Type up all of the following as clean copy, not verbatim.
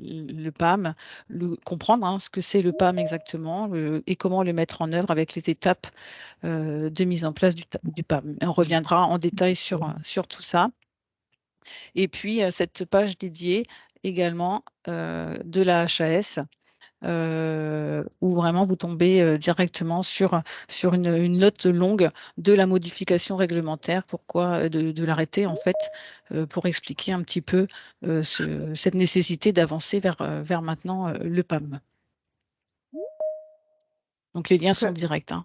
le PAM, comprendre hein, ce que c'est le PAM exactement et comment le mettre en œuvre avec les étapes de mise en place du PAM. Et on reviendra en détail sur tout ça. Et puis, cette page dédiée également de la HAS, où vraiment vous tombez directement sur une note longue de la modification réglementaire, pourquoi de l'arrêter en fait, pour expliquer un petit peu cette nécessité d'avancer vers maintenant le PAM. Donc les liens sont directs. Hein.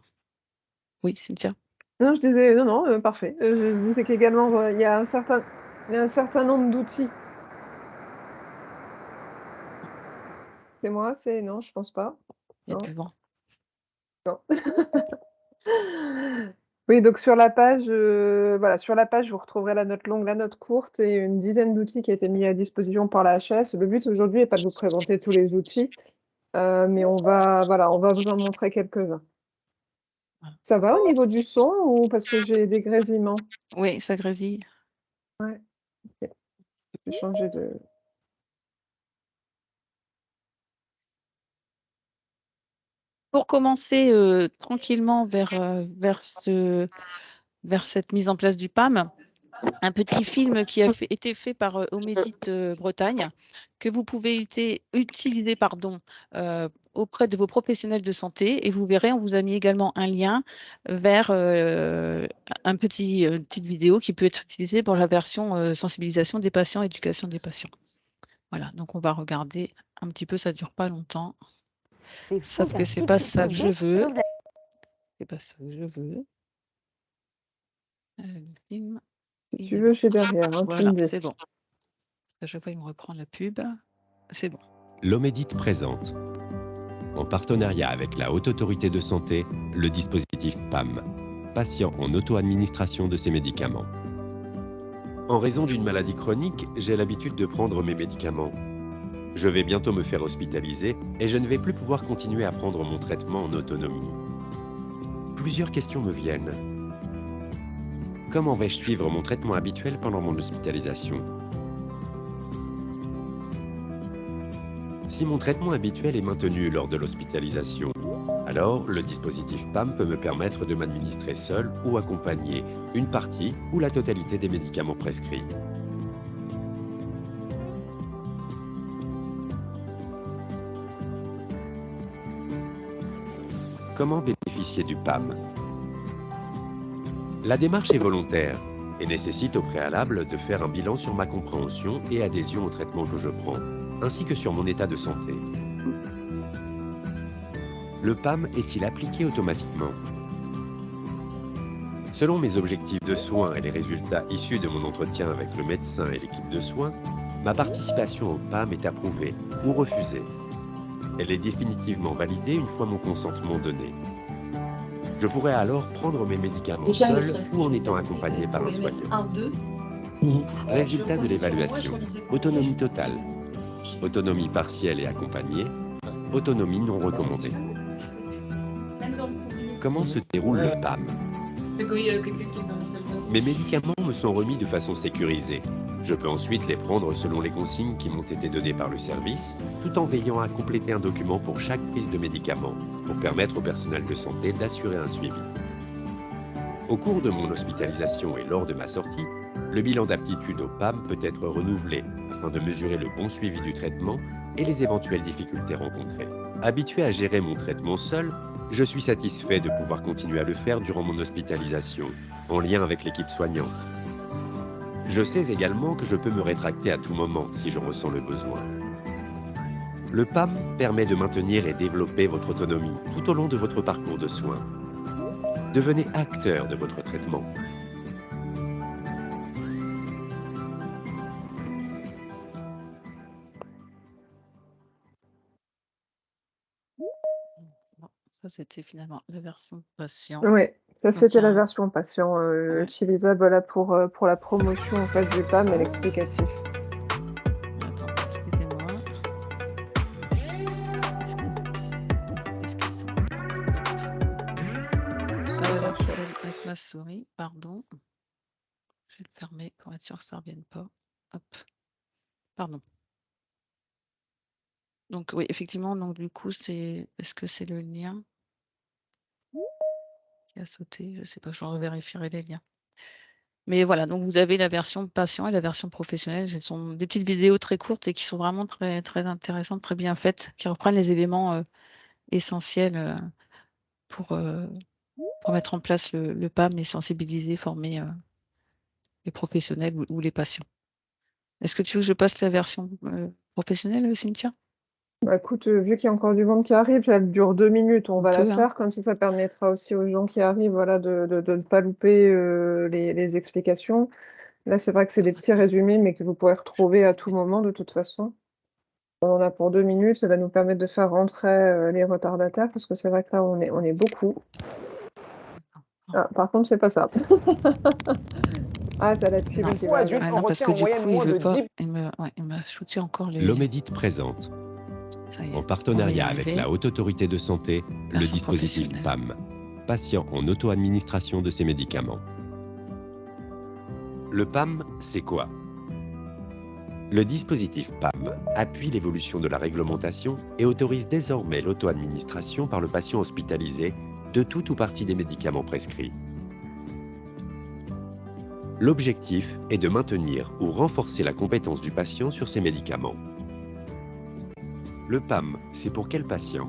Oui, Cynthia. Non, je disais, non, parfait. Je disais qu'également, il y a un certain nombre d'outils. C'est moi, non, je pense pas. Il y a Non. du vent. Non. Oui, donc sur la page, voilà, sur la page, vous retrouverez la note longue, la note courte et une dizaine d'outils qui a été mis à disposition par la HAS. Le but aujourd'hui n'est pas de vous présenter tous les outils, mais on va vous en montrer quelques-uns. Ça va au niveau du son ou parce que j'ai des grésillements? Oui, ça grésille. Ouais. OK. Je vais changer de... Pour commencer tranquillement vers cette mise en place du PAM, un petit film qui a été fait par Omédit Bretagne, que vous pouvez utiliser auprès de vos professionnels de santé. Et vous verrez, on vous a mis également un lien vers petite vidéo qui peut être utilisée pour la version sensibilisation des patients, éducation des patients. Voilà, donc on va regarder un petit peu, ça ne dure pas longtemps. Sauf que c'est pas ça que je veux. C'est pas ça que je veux. Le film, Si il tu est veux, là. je suis derrière, hein, tu Voilà, me dis. c'est bon. À chaque fois, il me reprend la pub. C'est bon. L'Omédit présente, en partenariat avec la Haute Autorité de Santé, le dispositif PAM, patient en auto-administration de ses médicaments. En raison d'une maladie chronique, j'ai l'habitude de prendre mes médicaments. Je vais bientôt me faire hospitaliser et je ne vais plus pouvoir continuer à prendre mon traitement en autonomie. Plusieurs questions me viennent. Comment vais-je suivre mon traitement habituel pendant mon hospitalisation? Si mon traitement habituel est maintenu lors de l'hospitalisation, alors le dispositif PAM peut me permettre de m'administrer seul ou accompagner une partie ou la totalité des médicaments prescrits. Comment bénéficier du PAM? La démarche est volontaire et nécessite au préalable de faire un bilan sur ma compréhension et adhésion au traitement que je prends, ainsi que sur mon état de santé. Le PAM est-il appliqué automatiquement? Selon mes objectifs de soins et les résultats issus de mon entretien avec le médecin et l'équipe de soins, ma participation au PAM est approuvée ou refusée. Elle est définitivement validée une fois mon consentement donné. Je pourrais alors prendre mes médicaments seul ou en étant accompagné par un soignant. Résultat de l'évaluation. Autonomie totale. Autonomie partielle et accompagnée. Autonomie non recommandée. Comment se déroule le PAM? Mes médicaments me sont remis de façon sécurisée. Je peux ensuite les prendre selon les consignes qui m'ont été données par le service, tout en veillant à compléter un document pour chaque prise de médicament, pour permettre au personnel de santé d'assurer un suivi. Au cours de mon hospitalisation et lors de ma sortie, le bilan d'aptitude au PAM peut être renouvelé afin de mesurer le bon suivi du traitement et les éventuelles difficultés rencontrées. Habitué à gérer mon traitement seul, je suis satisfait de pouvoir continuer à le faire durant mon hospitalisation, en lien avec l'équipe soignante. Je sais également que je peux me rétracter à tout moment si je ressens le besoin. Le PAM permet de maintenir et développer votre autonomie tout au long de votre parcours de soins. Devenez acteur de votre traitement. Bon, ça, c'était finalement la version patient. Oui, ça Donc, c'était la version patient, utilisable là pour la promotion en fait du PAM et l'explicatif. Attendez, excusez-moi. Qu'est-ce que c'est? Avec ma souris, pardon. Je vais le fermer pour être sûr que ça ne revienne pas. Hop. Pardon. Donc oui, effectivement, donc du coup, est-ce que c'est le lien qui a sauté? Je ne sais pas, je revérifierai les liens. Mais voilà, donc vous avez la version patient et la version professionnelle. Ce sont des petites vidéos très courtes et qui sont vraiment très, très intéressantes, très bien faites, qui reprennent les éléments essentiels pour mettre en place le PAM et sensibiliser, former les professionnels ou les patients. Est-ce que tu veux que je passe la version professionnelle, Cynthia? Bah, écoute, vu qu'il y a encore du monde qui arrive, elle dure 2 minutes, on On va la peut, hein? faire, comme ça permettra aussi aux gens qui arrivent, voilà, de ne pas louper les explications. Là, c'est vrai que c'est des petits résumés, mais que vous pourrez retrouver à tout moment de toute façon. On en a pour 2 minutes, ça va nous permettre de faire rentrer les retardataires, parce que c'est vrai que là, on est beaucoup. Ah, par contre, c'est pas ça. Ah, t'as la pub Non. qui va avec. Ah non, parce que du coup, il veut pas. Il m'a shooté encore les. L'Omédite présente, Ça y est, en on va y partenariat avec arriver. la Haute Autorité de Santé, le Version dispositif professionnelle. PAM, patient en auto-administration de ses médicaments. Le PAM, c'est quoi? Le dispositif PAM appuie l'évolution de la réglementation et autorise désormais l'auto-administration par le patient hospitalisé de tout ou partie des médicaments prescrits. L'objectif est de maintenir ou renforcer la compétence du patient sur ses médicaments. Le PAM, c'est pour quel patient?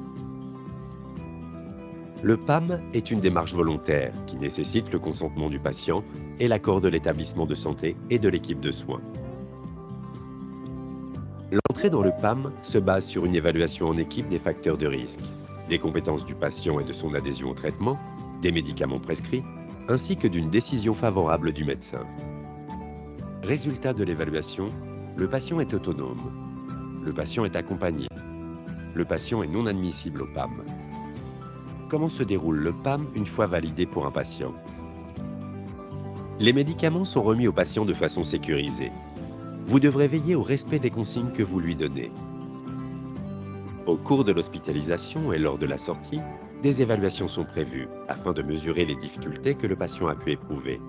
Le PAM est une démarche volontaire qui nécessite le consentement du patient et l'accord de l'établissement de santé et de l'équipe de soins. L'entrée dans le PAM se base sur une évaluation en équipe des facteurs de risque, des compétences du patient et de son adhésion au traitement, des médicaments prescrits, ainsi que d'une décision favorable du médecin. Résultat de l'évaluation, le patient est autonome. Le patient est accompagné. Le patient est non admissible au PAM. Comment se déroule le PAM une fois validé pour un patient? Les médicaments sont remis au patient de façon sécurisée. Vous devrez veiller au respect des consignes que vous lui donnez. Au cours de l'hospitalisation et lors de la sortie, des évaluations sont prévues afin de mesurer les difficultés que le patient a pu éprouver.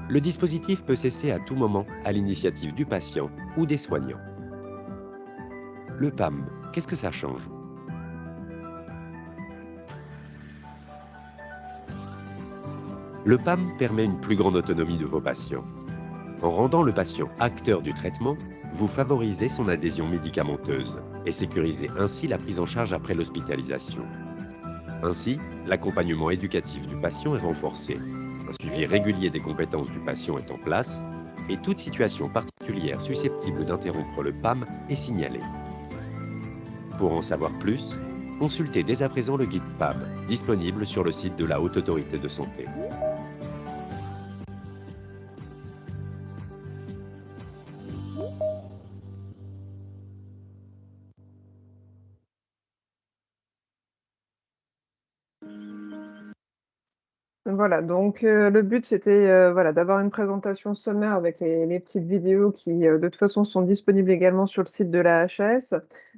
Le dispositif peut cesser à tout moment à l'initiative du patient ou des soignants. Le PAM, qu'est-ce que ça change? Le PAM permet une plus grande autonomie de vos patients. En rendant le patient acteur du traitement, vous favorisez son adhésion médicamenteuse et sécurisez ainsi la prise en charge après l'hospitalisation. Ainsi, l'accompagnement éducatif du patient est renforcé, un suivi régulier des compétences du patient est en place et toute situation particulière susceptible d'interrompre le PAM est signalée. Pour en savoir plus, consultez dès à présent le guide PAM, disponible sur le site de la Haute Autorité de Santé. Voilà, donc le but, c'était voilà, d'avoir une présentation sommaire avec les petites vidéos qui, de toute façon, sont disponibles également sur le site de la HAS.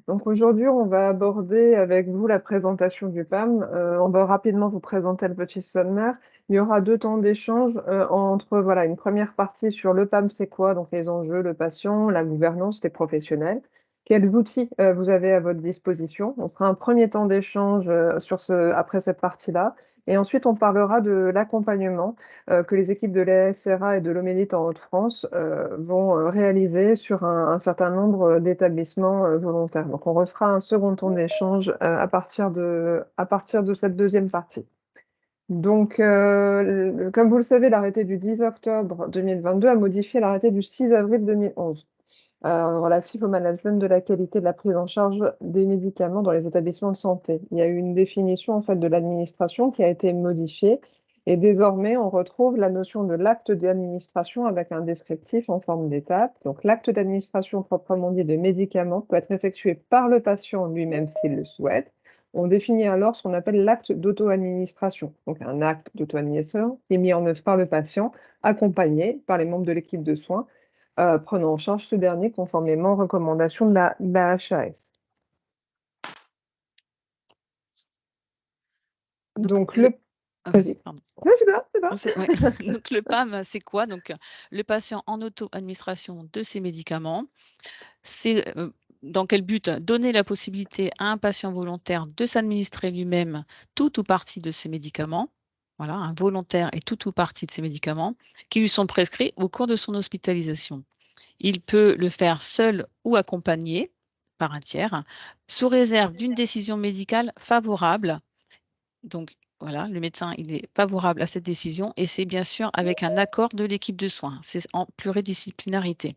Donc aujourd'hui, on va aborder avec vous la présentation du PAM. On va rapidement vous présenter le petit sommaire. Il y aura 2 temps d'échange entre voilà, une première partie sur le PAM, c'est quoi, donc les enjeux, le patient, la gouvernance, les professionnels. Quels outils vous avez à votre disposition? On fera un premier temps d'échange après cette partie-là. Et ensuite, on parlera de l'accompagnement que les équipes de l'ASRA et de l'Omédite en Hauts-de-France vont réaliser sur un certain nombre d'établissements volontaires. Donc, on refera un second tour d'échange à partir de cette deuxième partie. Donc, comme vous le savez, l'arrêté du 10 octobre 2022 a modifié l'arrêté du 6 avril 2011 relatif au management de la qualité de la prise en charge des médicaments dans les établissements de santé. Il y a eu une définition en fait de l'administration qui a été modifiée et désormais on retrouve la notion de l'acte d'administration avec un descriptif en forme d'étape. Donc l'acte d'administration proprement dit de médicaments peut être effectué par le patient lui-même s'il le souhaite. On définit alors ce qu'on appelle l'acte d'auto-administration, donc un acte d'auto-administration qui est mis en œuvre par le patient, accompagné par les membres de l'équipe de soins prenant en charge ce dernier conformément aux recommandations de la HAS. Donc Vas-y, vas-y. pardon. Ouais, c'est toi, c'est toi. Ouais. Donc le PAM, c'est quoi? Donc le patient en auto-administration de ses médicaments. C'est dans quel but? Donner la possibilité à un patient volontaire de s'administrer lui-même tout ou partie de ses médicaments. Voilà, un volontaire et tout ou partie de ses médicaments qui lui sont prescrits au cours de son hospitalisation. Il peut le faire seul ou accompagné par un tiers, sous réserve d'une décision médicale favorable. Donc, voilà, le médecin, il est favorable à cette décision et c'est bien sûr avec un accord de l'équipe de soins. C'est en pluridisciplinarité.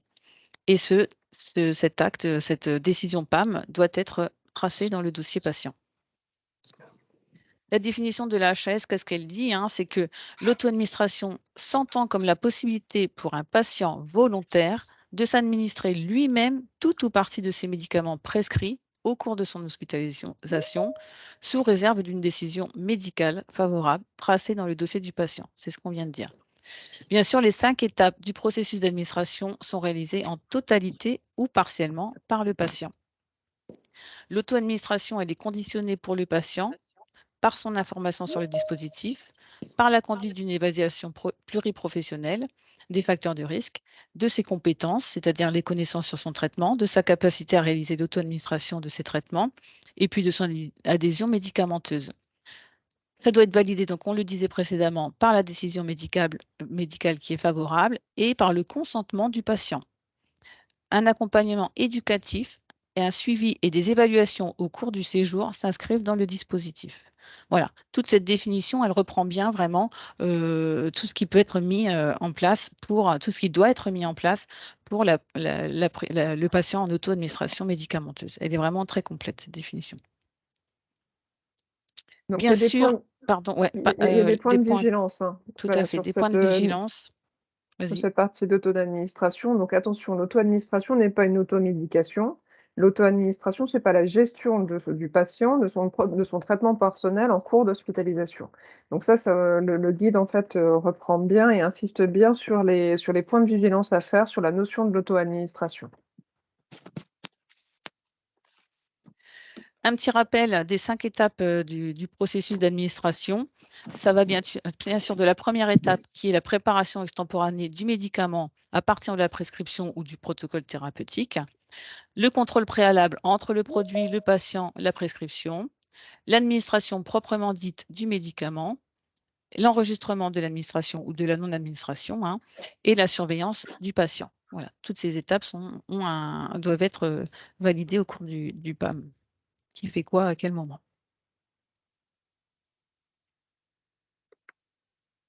Et cet acte, cette décision PAM doit être tracée dans le dossier patient. La définition de la HAS, qu'est-ce qu'elle dit? C'est que l'auto-administration s'entend comme la possibilité pour un patient volontaire de s'administrer lui-même tout ou partie de ses médicaments prescrits au cours de son hospitalisation, sous réserve d'une décision médicale favorable tracée dans le dossier du patient. C'est ce qu'on vient de dire. Bien sûr, les 5 étapes du processus d'administration sont réalisées en totalité ou partiellement par le patient. L'auto-administration, elle est conditionnée pour le patient par son information sur le dispositif, par la conduite d'une évaluation pluriprofessionnelle des facteurs de risque, de ses compétences, c'est-à-dire les connaissances sur son traitement, de sa capacité à réaliser l'auto-administration de ses traitements, et puis de son adhésion médicamenteuse. Ça doit être validé, donc on le disait précédemment, par la décision médicale qui est favorable et par le consentement du patient. Un accompagnement éducatif et un suivi et des évaluations au cours du séjour s'inscrivent dans le dispositif. Voilà, toute cette définition, elle reprend bien vraiment tout ce qui peut être mis en place tout ce qui doit être mis en place pour le patient en auto-administration médicamenteuse. Elle est vraiment très complète, cette définition. Donc, Bien sûr, pardon, ouais, il y a des points de vigilance. Tout Voilà, à fait, sur des points de vigilance. sur Vas-y. cette partie d'auto-administration. Donc attention, l'auto-administration n'est pas une automédication. L'auto-administration, c'est pas la gestion du patient, de son traitement personnel en cours d'hospitalisation. Donc ça, le guide, en fait, reprend bien et insiste bien sur les points de vigilance à faire sur la notion de l'auto-administration. Un petit rappel des 5 étapes du processus d'administration. Ça va bien sûr de la première étape qui est la préparation extemporanée du médicament à partir de la prescription ou du protocole thérapeutique. Le contrôle préalable entre le produit, le patient, la prescription. L'administration proprement dite du médicament. L'enregistrement de l'administration ou de la non-administration et la surveillance du patient. Voilà, toutes ces étapes doivent être validées au cours du PAM. Qui fait quoi à quel moment?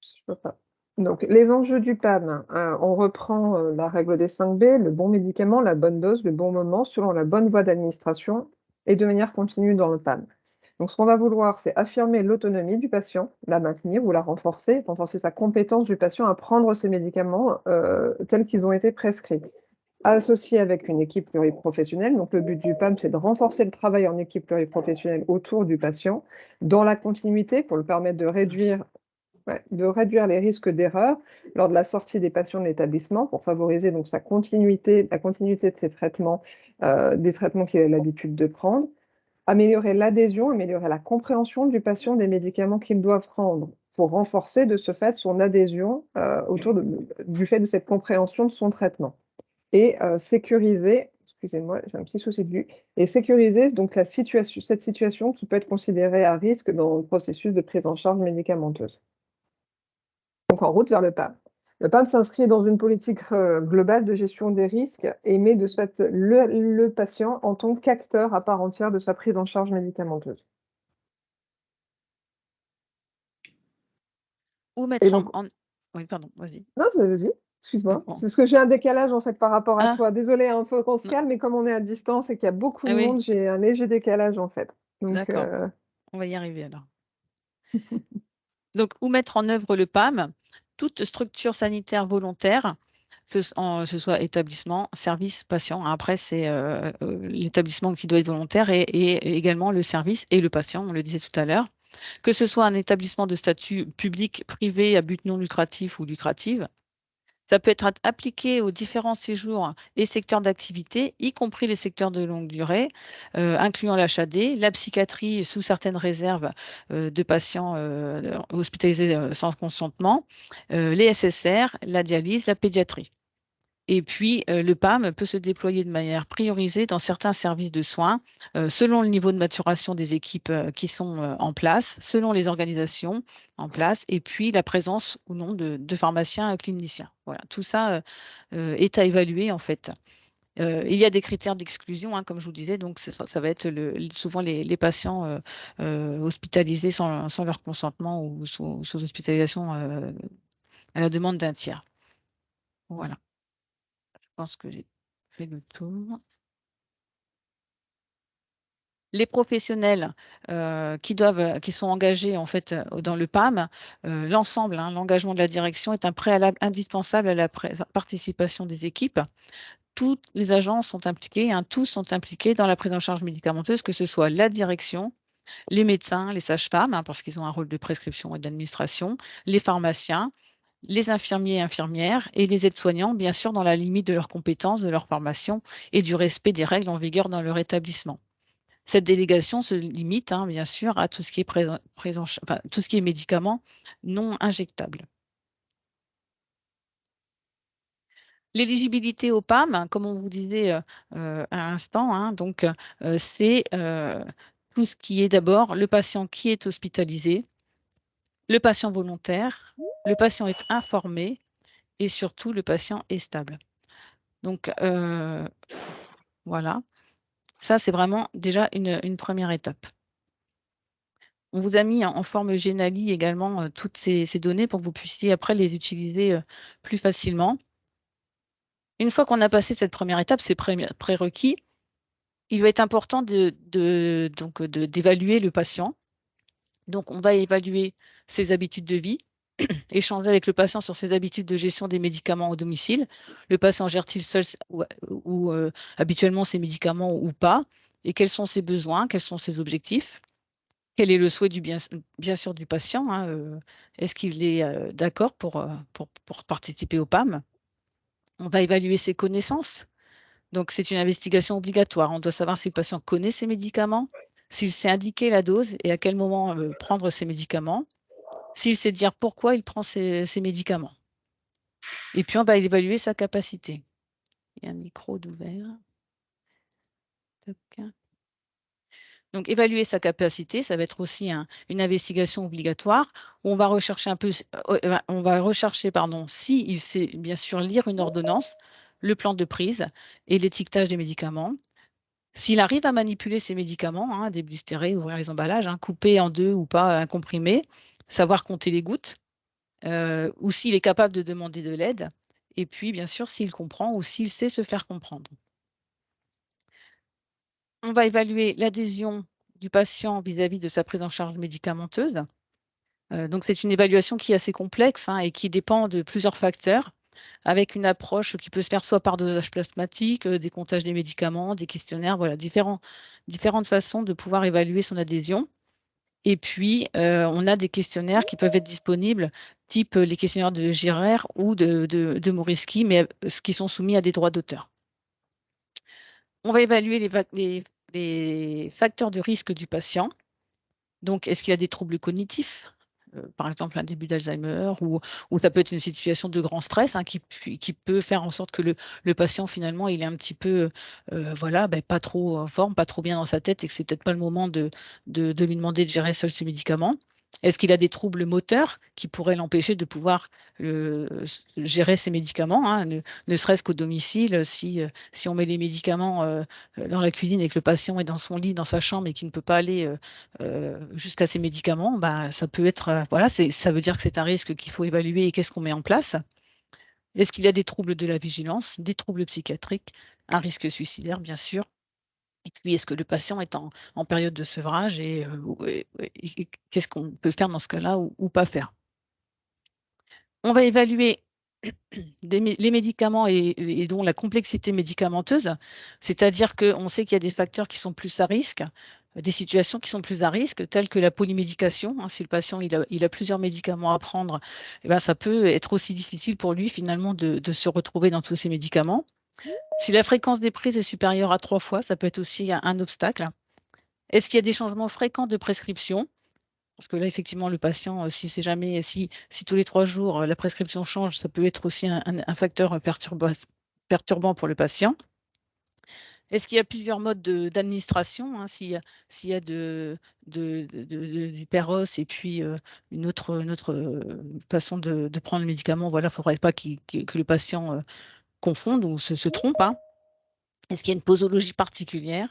Je peux pas. Donc, les enjeux du PAM, on reprend la règle des 5 B, le bon médicament, la bonne dose, le bon moment, selon la bonne voie d'administration et de manière continue dans le PAM. Donc, ce qu'on va vouloir, c'est affirmer l'autonomie du patient, la maintenir ou la renforcer sa compétence du patient à prendre ses médicaments tels qu'ils ont été prescrits. Associé avec une équipe pluriprofessionnelle. Donc, le but du PAM, c'est de renforcer le travail en équipe pluriprofessionnelle autour du patient, dans la continuité, pour le permettre de réduire les risques d'erreur lors de la sortie des patients de l'établissement pour favoriser donc la continuité de ses traitements, des traitements qu'il a l'habitude de prendre. Améliorer l'adhésion, améliorer la compréhension du patient des médicaments qu'il doit prendre pour renforcer de ce fait son adhésion autour du fait de cette compréhension de son traitement. Et sécuriser, excusez-moi, j'ai un petit souci de vue, et sécuriser donc cette situation qui peut être considérée à risque dans le processus de prise en charge médicamenteuse. Donc en route vers le PAM. Le PAM s'inscrit dans une politique globale de gestion des risques et met de ce fait le patient en tant qu'acteur à part entière de sa prise en charge médicamenteuse. Ou mettre Oui, pardon, vas-y. Non, vas-y, excuse-moi. Bon. C'est parce que j'ai un décalage en fait par rapport à toi. Désolée, il faut qu'on se Non. calme, mais comme on est à distance et qu'il y a beaucoup de oui. monde, j'ai un léger décalage en fait. D'accord, on va y arriver alors. Donc, où mettre en œuvre le PAM? Toute structure sanitaire volontaire, ce soit établissement, service, patient. Après, c'est l'établissement qui doit être volontaire et également le service et le patient, on le disait tout à l'heure. Que ce soit un établissement de statut public, privé, à but non lucratif ou lucratif. Ça peut être appliqué aux différents séjours et secteurs d'activité, y compris les secteurs de longue durée, incluant l'HAD, la psychiatrie sous certaines réserves de patients hospitalisés sans consentement, les SSR, la dialyse, la pédiatrie. Et puis, le PAM peut se déployer de manière priorisée dans certains services de soins, selon le niveau de maturation des équipes qui sont en place, selon les organisations en place, et puis la présence ou non de pharmaciens cliniciens. Voilà, tout ça est à évaluer en fait. Il y a des critères d'exclusion, hein, comme je vous disais, donc ça va être souvent les patients hospitalisés sans leur consentement ou sous hospitalisation à la demande d'un tiers. Voilà. Je pense que j'ai fait le tour. Les professionnels qui sont engagés en fait dans le PAM, l'ensemble, hein, l'engagement de la direction est un préalable indispensable à la participation des équipes. Toutes les agences sont impliquées, hein, tous sont impliqués dans la prise en charge médicamenteuse, que ce soit la direction, les médecins, les sages-femmes, hein, parce qu'ils ont un rôle de prescription et d'administration, les pharmaciens, les infirmiers et infirmières et les aides-soignants, bien sûr, dans la limite de leurs compétences, de leur formation et du respect des règles en vigueur dans leur établissement. Cette délégation se limite, hein, bien sûr, à tout ce qui est tout ce qui est médicaments non injectables. L'éligibilité au PAM, hein, comme on vous disait à l'instant, hein, donc c'est tout ce qui est d'abord le patient qui est hospitalisé, le patient volontaire, le patient est informé et surtout le patient est stable. Donc voilà, ça c'est vraiment déjà une première étape. On vous a mis en forme Genali également toutes ces données pour que vous puissiez après les utiliser plus facilement. Une fois qu'on a passé cette première étape, ces prérequis, il va être important d'évaluer le patient. Donc, on va évaluer ses habitudes de vie, échanger avec le patient sur ses habitudes de gestion des médicaments au domicile. Le patient gère-t-il seul ou habituellement ses médicaments ou pas? Et quels sont ses besoins? Quels sont ses objectifs? Quel est le souhait bien sûr du patient, hein, est-ce qu'il est d'accord pour participer au PAM? On va évaluer ses connaissances. Donc, c'est une investigation obligatoire. On doit savoir si le patient connaît ses médicaments, s'il sait indiquer la dose et à quel moment prendre ses médicaments, s'il sait dire pourquoi il prend ses médicaments. Et puis, on va évaluer sa capacité. Il y a un micro d'ouvert. Donc, évaluer sa capacité, ça va être aussi une investigation obligatoire où on va rechercher s'il sait bien sûr lire une ordonnance, le plan de prise et l'étiquetage des médicaments. S'il arrive à manipuler ses médicaments, hein, déblister, ouvrir les emballages, hein, couper en deux ou pas un comprimé, savoir compter les gouttes, ou s'il est capable de demander de l'aide, et puis bien sûr s'il comprend ou s'il sait se faire comprendre. On va évaluer l'adhésion du patient vis-à-vis de sa prise en charge médicamenteuse. Donc c'est une évaluation qui est assez complexe, hein, et qui dépend de plusieurs facteurs, avec une approche qui peut se faire soit par dosage plasmatique, des comptages des médicaments, des questionnaires, voilà, différentes façons de pouvoir évaluer son adhésion. Et puis, on a des questionnaires qui peuvent être disponibles, type les questionnaires de Girard ou de Morisky, mais qui sont soumis à des droits d'auteur. On va évaluer les facteurs de risque du patient. Donc, est-ce qu'il a des troubles cognitifs? Par exemple, un début d'Alzheimer, ou ça peut être une situation de grand stress, hein, qui peut faire en sorte que le patient, finalement, il est un petit peu, voilà, pas trop en forme, pas trop bien dans sa tête, et que c'est peut-être pas le moment de lui demander de gérer seul ses médicaments. Est-ce qu'il a des troubles moteurs qui pourraient l'empêcher de pouvoir gérer ses médicaments, hein, ne serait-ce qu'au domicile, si on met les médicaments dans la cuisine et que le patient est dans son lit, dans sa chambre, et qu'il ne peut pas aller jusqu'à ces médicaments, ça peut être, voilà, ça veut dire que c'est un risque qu'il faut évaluer, et qu'est-ce qu'on met en place? Est-ce qu'il y a des troubles de la vigilance, des troubles psychiatriques, un risque suicidaire, bien sûr? Et puis, est-ce que le patient est en période de sevrage, et qu'est-ce qu'on peut faire dans ce cas-là ou pas faire? On va évaluer les médicaments et dont la complexité médicamenteuse, c'est-à-dire qu'on sait qu'il y a des facteurs qui sont plus à risque, des situations qui sont plus à risque, telles que la polymédication, hein. Si le patient il a plusieurs médicaments à prendre, ça peut être aussi difficile pour lui finalement de se retrouver dans tous ces médicaments. Si la fréquence des prises est supérieure à 3 fois, ça peut être aussi un obstacle. Est-ce qu'il y a des changements fréquents de prescription? Parce que là, effectivement, le patient, si tous les 3 jours, la prescription change, ça peut être aussi un facteur perturbant pour le patient. Est-ce qu'il y a plusieurs modes d'administration, hein, s'il y a du Péros et puis une autre façon de prendre le médicament, voilà, il ne faudrait pas que le patient confonde ou se trompe, hein. Est-ce qu'il y a une posologie particulière?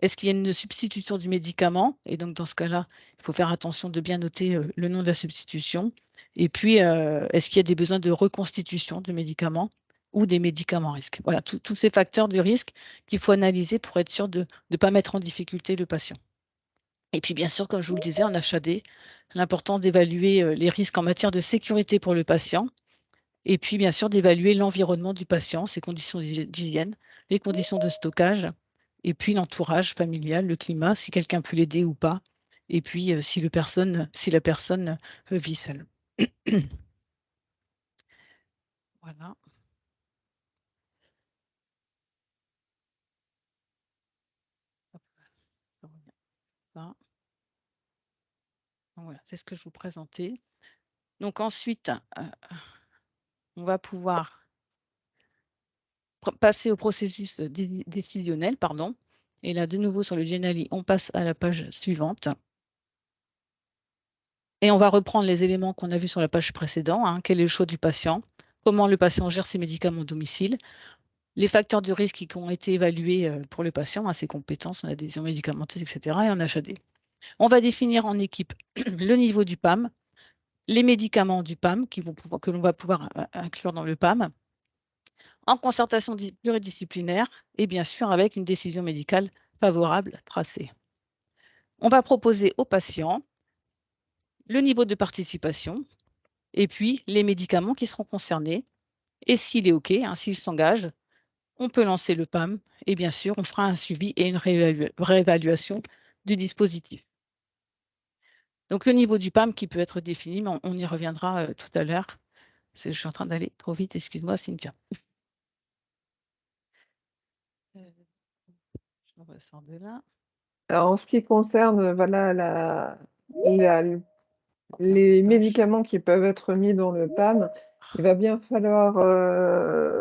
Est-ce qu'il y a une substitution du médicament? Et donc, dans ce cas-là, il faut faire attention de bien noter le nom de la substitution. Et puis, est-ce qu'il y a des besoins de reconstitution du médicament ou des médicaments risques? Voilà, tous ces facteurs de risque qu'il faut analyser pour être sûr de ne pas mettre en difficulté le patient. Et puis, bien sûr, comme je vous le disais, en HAD, l'important d'évaluer les risques en matière de sécurité pour le patient. Et puis, bien sûr, d'évaluer l'environnement du patient, ses conditions d'hygiène, les conditions de stockage, et puis l'entourage familial, le climat, si quelqu'un peut l'aider ou pas, et puis si la personne vit seule. Voilà. Hop, je reviens là. Donc voilà, c'est ce que je vous présentais. Donc ensuite, on va pouvoir passer au processus décisionnel, pardon. Et là, de nouveau, sur le Genali, on passe à la page suivante. Et on va reprendre les éléments qu'on a vus sur la page précédente. Hein. Quel est le choix du patient? Comment le patient gère ses médicaments au domicile? Les facteurs de risque qui ont été évalués pour le patient, hein, ses compétences en adhésion médicamenteuse, etc. et en HAD. On va définir en équipe le niveau du PAM, les médicaments du PAM que l'on va pouvoir inclure dans le PAM, en concertation pluridisciplinaire et bien sûr avec une décision médicale favorable tracée. On va proposer au patient le niveau de participation et puis les médicaments qui seront concernés. Et s'il est OK, hein, s'il s'engage, on peut lancer le PAM et bien sûr, on fera un suivi et une réévaluation du dispositif. Donc, le niveau du PAM qui peut être défini, mais on y reviendra tout à l'heure. Je suis en train d'aller trop vite, excuse-moi, Cynthia. Je ressors de là. Alors, en ce qui concerne voilà, les médicaments qui peuvent être mis dans le PAM, il va bien falloir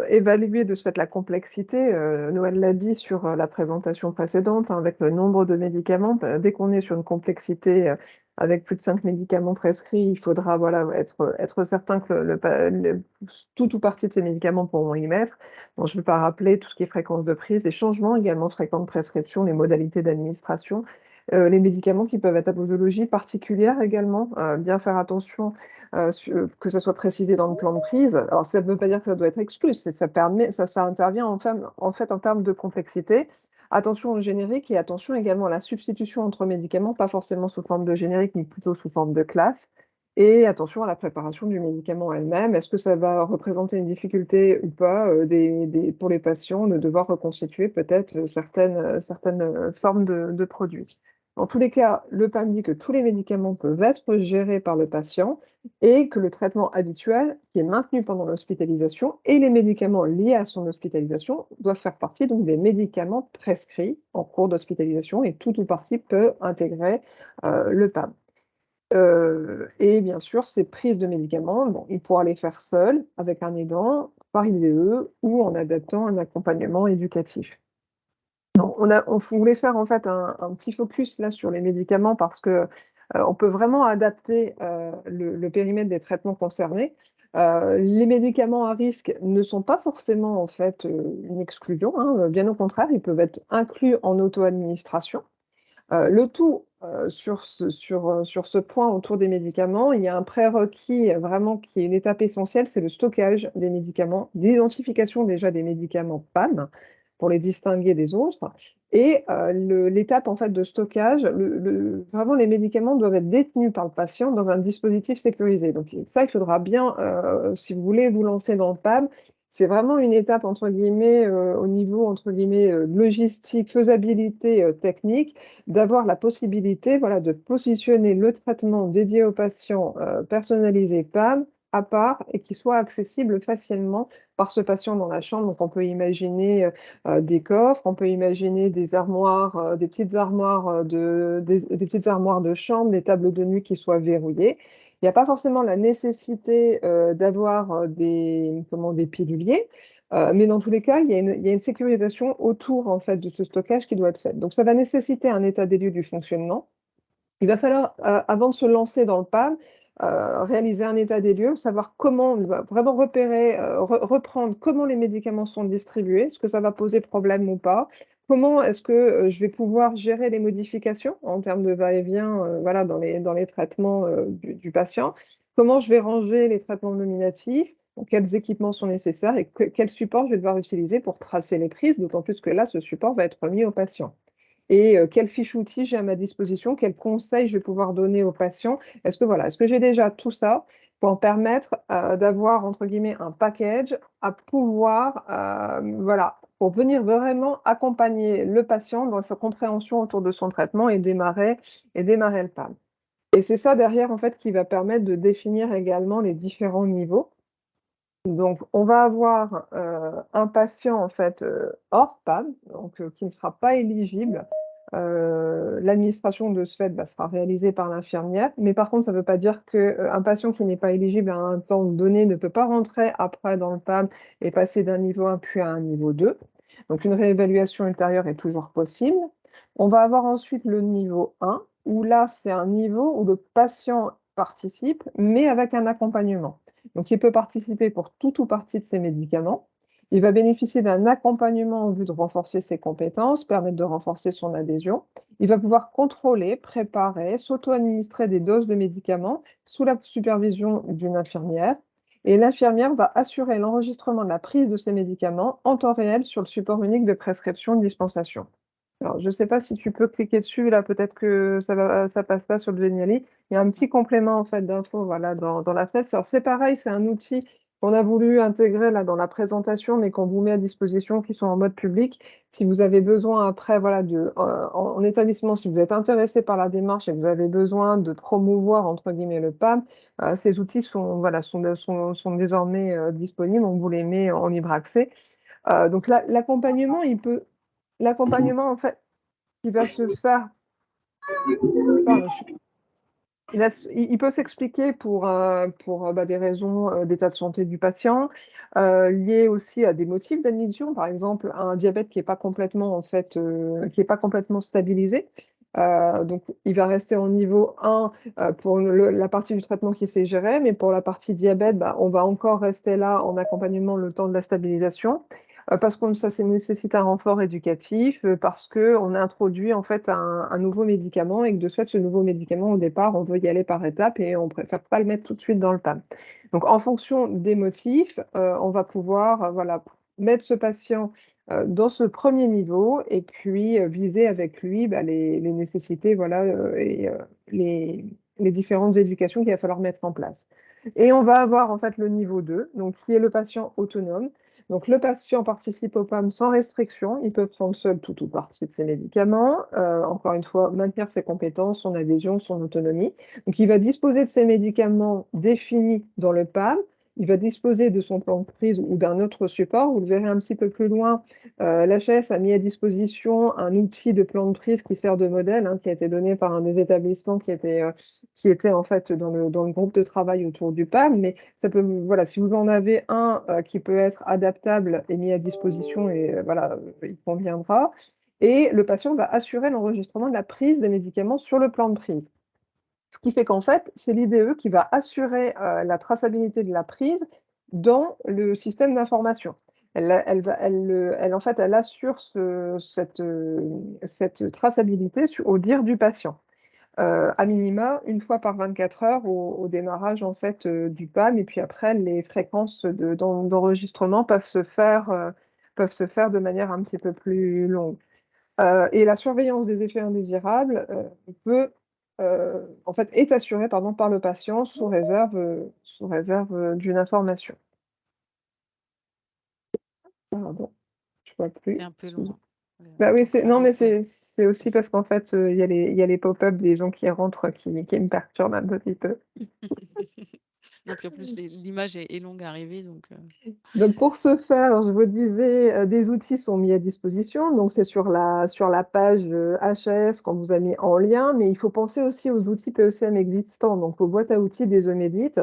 évaluer de ce fait la complexité. Noël l'a dit sur la présentation précédente, hein, avec le nombre de médicaments. Dès qu'on est sur une complexité avec plus de 5 médicaments prescrits, il faudra voilà, être certain que tout ou partie de ces médicaments pourront y mettre. Bon, je ne vais pas rappeler tout ce qui est fréquence de prise, les changements également fréquents de prescription, les modalités d'administration. Les médicaments qui peuvent être à posologie particulière également, bien faire attention que ça soit précisé dans le plan de prise. Alors ça ne veut pas dire que ça doit être exclu, ça intervient en fait en termes de complexité. Attention au générique et attention également à la substitution entre médicaments, pas forcément sous forme de générique, mais plutôt sous forme de classe. Et attention à la préparation du médicament elle-même. Est-ce que ça va représenter une difficulté ou pas pour les patients de devoir reconstituer peut-être certaines formes de produits? Dans tous les cas, le PAM dit que tous les médicaments peuvent être gérés par le patient et que le traitement habituel qui est maintenu pendant l'hospitalisation et les médicaments liés à son hospitalisation doivent faire partie donc des médicaments prescrits en cours d'hospitalisation et tout ou partie peut intégrer le PAM. Et bien sûr, ces prises de médicaments, bon, il pourra les faire seul, avec un aidant, par IDE ou en adaptant un accompagnement éducatif. Non, on voulait faire en fait un petit focus là sur les médicaments parce que on peut vraiment adapter le périmètre des traitements concernés. Les médicaments à risque ne sont pas forcément en fait une exclusion, hein, bien au contraire, ils peuvent être inclus en auto-administration. Le tout sur ce point autour des médicaments, il y a un prérequis vraiment qui est une étape essentielle, c'est le stockage des médicaments, l'identification déjà des médicaments PAM pour les distinguer des autres et l'étape en fait de stockage, vraiment les médicaments doivent être détenus par le patient dans un dispositif sécurisé. Donc ça, il faudra bien, si vous voulez vous lancer dans le PAM, c'est vraiment une étape entre guillemets, au niveau entre guillemets, logistique, faisabilité, technique, d'avoir la possibilité, voilà, de positionner le traitement dédié aux patients, personnalisé PAM à part et qui soit accessible facilement par ce patient dans la chambre. Donc on peut imaginer, des coffres, on peut imaginer des armoires, des petites armoires, des petites armoires de chambre, des tables de nuit qui soient verrouillées Il n'y a pas forcément la nécessité d'avoir des piluliers, mais dans tous les cas, il y a une sécurisation autour en fait, de ce stockage qui doit être faite. Donc, ça va nécessiter un état des lieux du fonctionnement. Il va falloir, avant de se lancer dans le PAM, réaliser un état des lieux, savoir comment on va vraiment repérer, reprendre comment les médicaments sont distribués, est-ce que ça va poser problème ou pas? Comment est-ce que je vais pouvoir gérer les modifications en termes de va-et-vient voilà, dans les traitements du patient? Comment je vais ranger les traitements nominatifs? Donc, quels équipements sont nécessaires et quel support je vais devoir utiliser pour tracer les prises, d'autant plus que là, ce support va être remis au patient. Et quelle fiche outil j'ai à ma disposition, quels conseils je vais pouvoir donner aux patients. Est-ce que j'ai déjà tout ça pour me permettre d'avoir, entre guillemets, un package à pouvoir, voilà, pour venir vraiment accompagner le patient dans sa compréhension autour de son traitement et démarrer le PAM. Et c'est ça derrière, en fait, qui va permettre de définir également les différents niveaux. Donc, on va avoir un patient, en fait, hors PAM, donc qui ne sera pas éligible. L'administration de ce fait sera réalisée par l'infirmière, mais par contre, ça ne veut pas dire qu'un patient qui n'est pas éligible à un temps donné ne peut pas rentrer après dans le PAM et passer d'un niveau 1 puis à un niveau 2. Donc, une réévaluation ultérieure est toujours possible. On va avoir ensuite le niveau 1, où là, c'est un niveau où le patient participe, mais avec un accompagnement. Donc, il peut participer pour tout ou partie de ses médicaments. Il va bénéficier d'un accompagnement en vue de renforcer ses compétences, permettre de renforcer son adhésion. Il va pouvoir contrôler, préparer, s'auto-administrer des doses de médicaments sous la supervision d'une infirmière. Et l'infirmière va assurer l'enregistrement de la prise de ces médicaments en temps réel sur le support unique de prescription de dispensation. Alors, je ne sais pas si tu peux cliquer dessus, là, peut-être que ça passe pas sur le Geniali. Il y a un petit complément, en fait, d'infos, voilà, dans la FES. Alors, c'est pareil, c'est un outil qu'on a voulu intégrer, là, dans la présentation, mais qu'on vous met à disposition, qui sont en mode public. Si vous avez besoin, après, voilà, en établissement, si vous êtes intéressé par la démarche et que vous avez besoin de promouvoir, entre guillemets, le PAM, ces outils sont, voilà, sont désormais disponibles. On vous les met en libre accès. Donc, l'accompagnement, L'accompagnement, en fait, qui va se faire, pardon, il peut s'expliquer pour des raisons d'état de santé du patient, liées aussi à des motifs d'admission, par exemple un diabète qui n'est pas complètement, en fait, qui est pas complètement stabilisé. Donc, il va rester en niveau 1 pour la partie du traitement qui s'est gérée, mais pour la partie diabète, on va encore rester là en accompagnement le temps de la stabilisation. Parce que ça nécessite un renfort éducatif, parce qu'on a introduit en fait un nouveau médicament et que de ce fait, ce nouveau médicament, au départ, on veut y aller par étapes et on préfère pas le mettre tout de suite dans le PAM. Donc, en fonction des motifs, on va pouvoir voilà, mettre ce patient dans ce premier niveau et puis viser avec lui les nécessités voilà, et les différentes éducations qu'il va falloir mettre en place. Et on va avoir en fait le niveau 2, donc qui est le patient autonome. Donc, le patient participe au PAM sans restriction. Il peut prendre seul tout ou partie de ses médicaments. Encore une fois, maintenir ses compétences, son adhésion, son autonomie. Donc, il va disposer de ses médicaments définis dans le PAM. Il va disposer de son plan de prise ou d'un autre support. Vous le verrez un petit peu plus loin. L'HS a mis à disposition un outil de plan de prise qui sert de modèle, qui a été donné par un des établissements qui était en fait dans le groupe de travail autour du PAM. Mais ça peut, voilà, si vous en avez un qui peut être adaptable et mis à disposition, et voilà, il conviendra. Et le patient va assurer l'enregistrement de la prise des médicaments sur le plan de prise. Ce qui fait qu'en fait, c'est l'IDE qui va assurer la traçabilité de la prise dans le système d'information. En fait, elle assure cette traçabilité au dire du patient. À minima, une fois par 24 heures au démarrage en fait, du PAM, et puis après, les fréquences d'enregistrement peuvent se faire de manière un petit peu plus longue. Et la surveillance des effets indésirables en fait, est assurée pardon, par le patient sous réserve d'une information. Pardon, je vois plus. C'est un peu long. Bah oui, non, mais Ouais. c'est aussi parce qu'en fait, il y a les pop-up des gens qui rentrent qui me perturbent un petit peu. Et puis en plus, l'image est longue à arriver, donc Donc pour ce faire, je vous disais, des outils sont mis à disposition. Donc c'est sur la page, HAS qu'on vous a mis en lien, mais il faut penser aussi aux outils PECM existants, donc aux boîtes à outils des EMEDIT,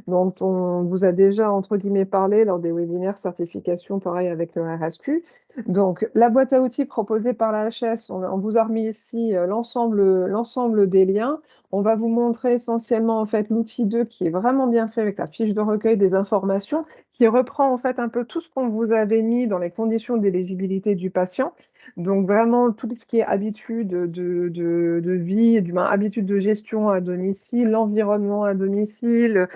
dont on vous a déjà, entre guillemets, «parlé» lors des webinaires certification, pareil avec le RSQ. Donc la boîte à outils proposée par la HAS, on vous a remis ici, l'ensemble des liens. On va vous montrer essentiellement, en fait, l'outil 2 qui est vraiment bien fait avec la fiche de recueil des informations, qui reprend en fait un peu tout ce qu'on vous avait mis dans les conditions d'éligibilité du patient. Donc vraiment tout ce qui est habitude de vie, du moins habitude de gestion à domicile, l'environnement à domicile,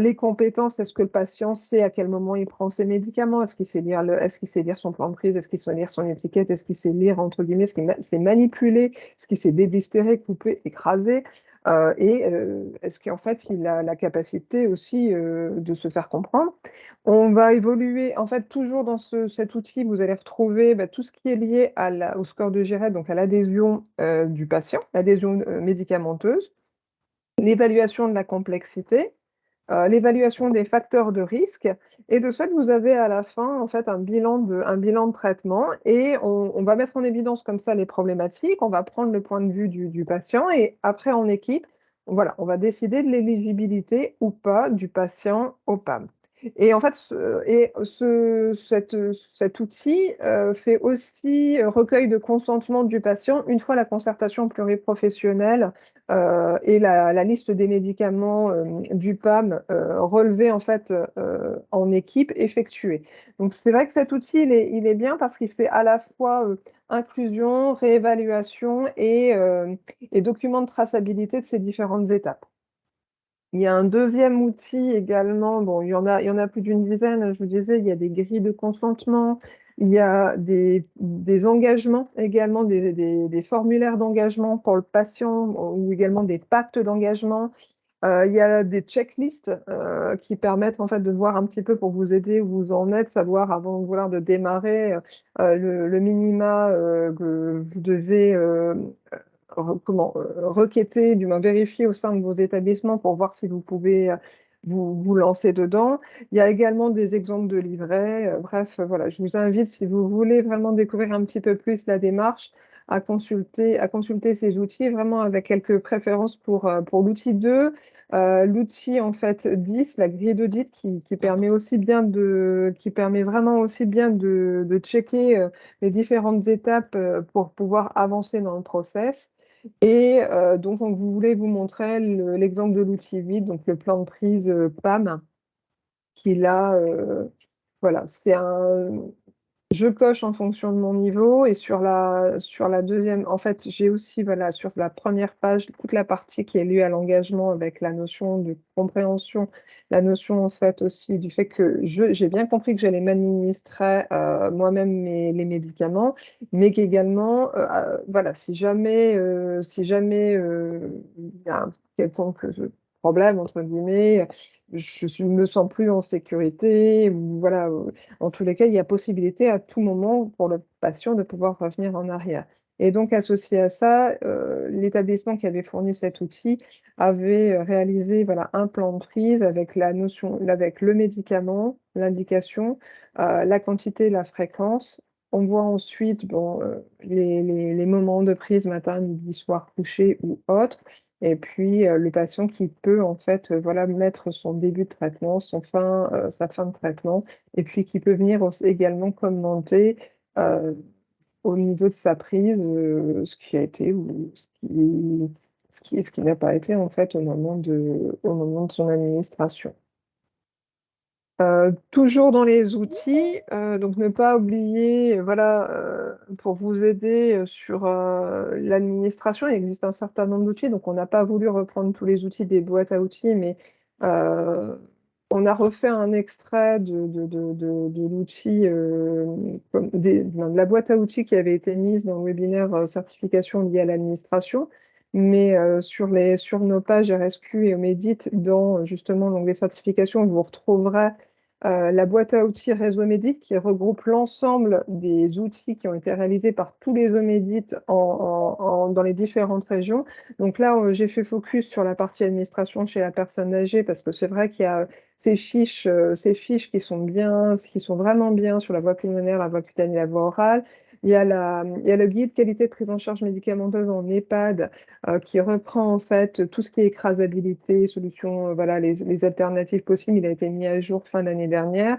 les compétences, est-ce que le patient sait à quel moment il prend ses médicaments, est-ce qu'il sait lire son plan de prise, est-ce qu'il sait lire son étiquette, est-ce qu'il sait lire entre guillemets, est-ce qu'il sait manipuler, est-ce qu'il sait déblister, couper, écraser, est-ce qu'en fait il a la capacité aussi de se faire comprendre. On va évoluer, en fait, toujours dans cet outil, vous allez retrouver tout ce qui est lié au score de Giret, donc à l'adhésion du patient, l'adhésion médicamenteuse, l'évaluation de la complexité, l'évaluation des facteurs de risque. Et de ce fait, vous avez à la fin, en fait, un bilan de traitement et on va mettre en évidence comme ça les problématiques, on va prendre le point de vue du patient et après, en équipe, voilà, on va décider de l'éligibilité ou pas du patient au PAM. Et en fait, cet outil fait aussi recueil de consentement du patient une fois la concertation pluriprofessionnelle et la liste des médicaments du PAM relevée en fait en équipe effectuée. Donc c'est vrai que cet outil il est bien parce qu'il fait à la fois inclusion, réévaluation et document de traçabilité de ces différentes étapes. Il y a un deuxième outil également, bon, il y en a plus d'une dizaine, je vous disais, il y a des grilles de consentement, il y a des engagements également, des formulaires d'engagement pour le patient ou également des pactes d'engagement. Il y a des checklists qui permettent en fait de voir un petit peu pour vous aider où vous en êtes, savoir avant de démarrer le minima que vous devez requêter, du moins vérifier au sein de vos établissements pour voir si vous pouvez vous lancer dedans. Il y a également des exemples de livrets. Bref, voilà, je vous invite, si vous voulez vraiment découvrir un petit peu plus la démarche, à consulter ces outils, vraiment avec quelques préférences pour l'outil 2, l'outil en fait 10, la grille d'audit qui permet vraiment aussi bien de checker les différentes étapes pour pouvoir avancer dans le process. Et donc, on voulait vous montrer l'exemple de l'outil vide, donc le plan de prise PAM, qui là, voilà, je coche en fonction de mon niveau et sur la deuxième, en fait, j'ai aussi, voilà, sur la première page, toute la partie qui est liée à l'engagement avec la notion de compréhension, la notion, en fait, aussi du fait que j'ai bien compris que j'allais m'administrer moi-même les médicaments, mais qu'également, voilà, si jamais il y a un quelconque problème, entre guillemets, je me sens plus en sécurité, ou voilà, en tous les cas, il y a possibilité à tout moment pour le patient de pouvoir revenir en arrière. Et donc, associé à ça, l'établissement qui avait fourni cet outil avait réalisé voilà, un plan de prise avec avec le médicament, l'indication, la quantité, la fréquence. On voit ensuite bon, les moments de prise matin, midi, soir, coucher ou autre. Et puis, le patient qui peut en fait voilà, mettre son début de traitement, sa fin de traitement, et puis qui peut venir également commenter au niveau de sa prise ce qui a été ou ce qui n'a pas été en fait au moment de son administration. Toujours dans les outils, donc ne pas oublier, voilà, pour vous aider sur l'administration, il existe un certain nombre d'outils, donc on n'a pas voulu reprendre tous les outils des boîtes à outils, mais on a refait un extrait de l'outil, de la boîte à outils qui avait été mise dans le webinaire certification liée à l'administration. Mais sur nos pages RSQ et Omedit, dans justement l'onglet certification, vous retrouverez la boîte à outils Réseau Médite qui regroupe l'ensemble des outils qui ont été réalisés par tous les Médite dans les différentes régions. Donc là, j'ai fait focus sur la partie administration chez la personne âgée parce que c'est vrai qu'il y a ces fiches qui sont vraiment bien sur la voie pulmonaire, la voie cutanée, la voie orale. Il y a le guide qualité de prise en charge médicamenteuse en EHPAD qui reprend en fait tout ce qui est écrasabilité, solutions, voilà, les alternatives possibles. Il a été mis à jour fin d'année dernière.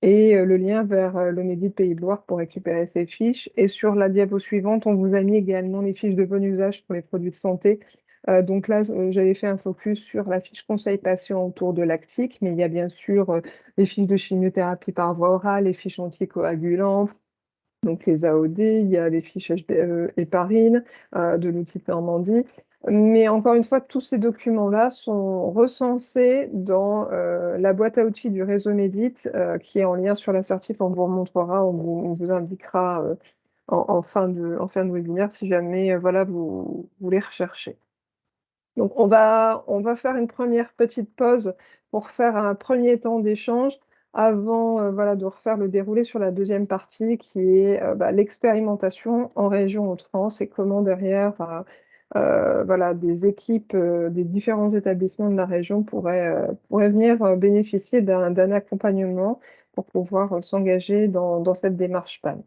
Et le lien vers le Médit Pays de Loire pour récupérer ces fiches. Et sur la diapo suivante, on vous a mis également les fiches de bon usage pour les produits de santé. Donc là, j'avais fait un focus sur la fiche conseil patient autour de lactique, mais il y a bien sûr les fiches de chimiothérapie par voie orale, les fiches anticoagulants, donc les AOD, il y a les fiches héparine de l'outil de Normandie. Mais encore une fois, tous ces documents-là sont recensés dans la boîte à outils du réseau Médite qui est en lien sur l'assertif. On vous remontrera, on vous indiquera en fin de webinaire si jamais voilà, vous voulez rechercher. Donc, on va faire une première petite pause pour faire un premier temps d'échange avant voilà, de refaire le déroulé sur la deuxième partie qui est l'expérimentation en région Hauts-de-France et comment derrière voilà, des équipes des différents établissements de la région pourraient venir bénéficier d'un accompagnement pour pouvoir s'engager dans cette démarche PAM.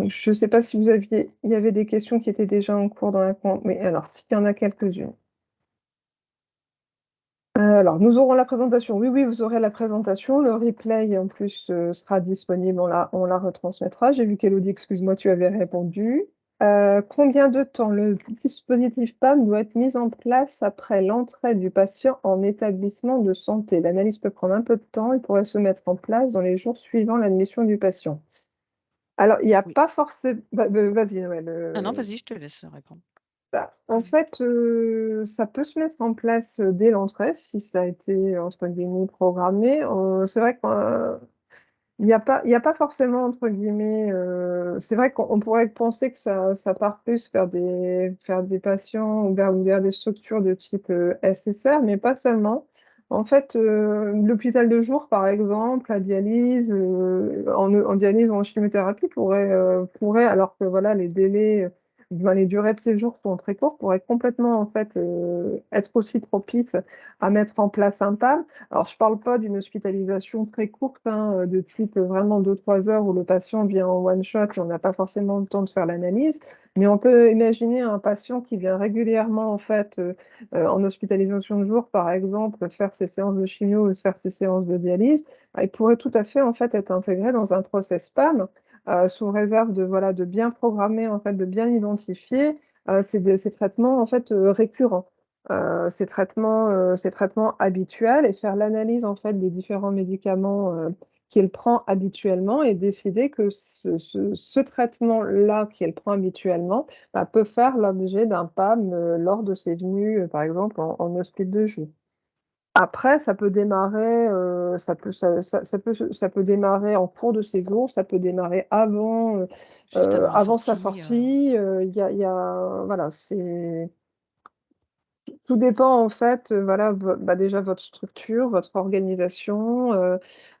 Je ne sais pas si il y avait des questions qui étaient déjà en cours dans la mais alors s'il y en a quelques-unes. Alors, nous aurons la présentation. Oui, vous aurez la présentation. Le replay, en plus, sera disponible. On la retransmettra. J'ai vu qu'Elodie, excuse-moi, tu avais répondu. Combien de temps le dispositif PAM doit être mis en place après l'entrée du patient en établissement de santé? L'analyse peut prendre un peu de temps et pourrait se mettre en place dans les jours suivant l'admission du patient. Alors, il n'y a Oui. pas forcément... vas-y, Noël. Ah non, vas-y, je te laisse répondre. En fait, ça peut se mettre en place dès l'entrée si ça a été, entre guillemets, programmé. C'est vrai qu'il n'y a pas forcément, entre guillemets, c'est vrai qu'on pourrait penser que ça part plus faire des patients ou vers des structures de type SSR, mais pas seulement. En fait, l'hôpital de jour, par exemple, la dialyse, en dialyse ou en chimiothérapie pourrait, alors que voilà, les délais, les durées de séjour sont très courtes, pourraient complètement en fait être aussi propices à mettre en place un PAM. Alors, je ne parle pas d'une hospitalisation très courte, hein, de type vraiment 2-3 heures où le patient vient en one shot et on n'a pas forcément le temps de faire l'analyse, mais on peut imaginer un patient qui vient régulièrement en fait en hospitalisation de jour, par exemple, faire ses séances de chimio ou faire ses séances de dialyse. Il pourrait tout à fait en fait être intégré dans un process PAM sous réserve de voilà de bien programmer en fait, de bien identifier ces traitements en fait récurrents. Ces traitements habituels et faire l'analyse en fait des différents médicaments qu'il prend habituellement et décider que ce traitement-là qu'il prend habituellement peut faire l'objet d'un PAM lors de ses venues, par exemple, en hospice de jour. Après, ça peut démarrer, ça peut démarrer en cours de séjour, ça peut démarrer Juste avant sa sortie. Voilà, c'est... Tout dépend en fait, voilà, déjà votre structure, votre organisation,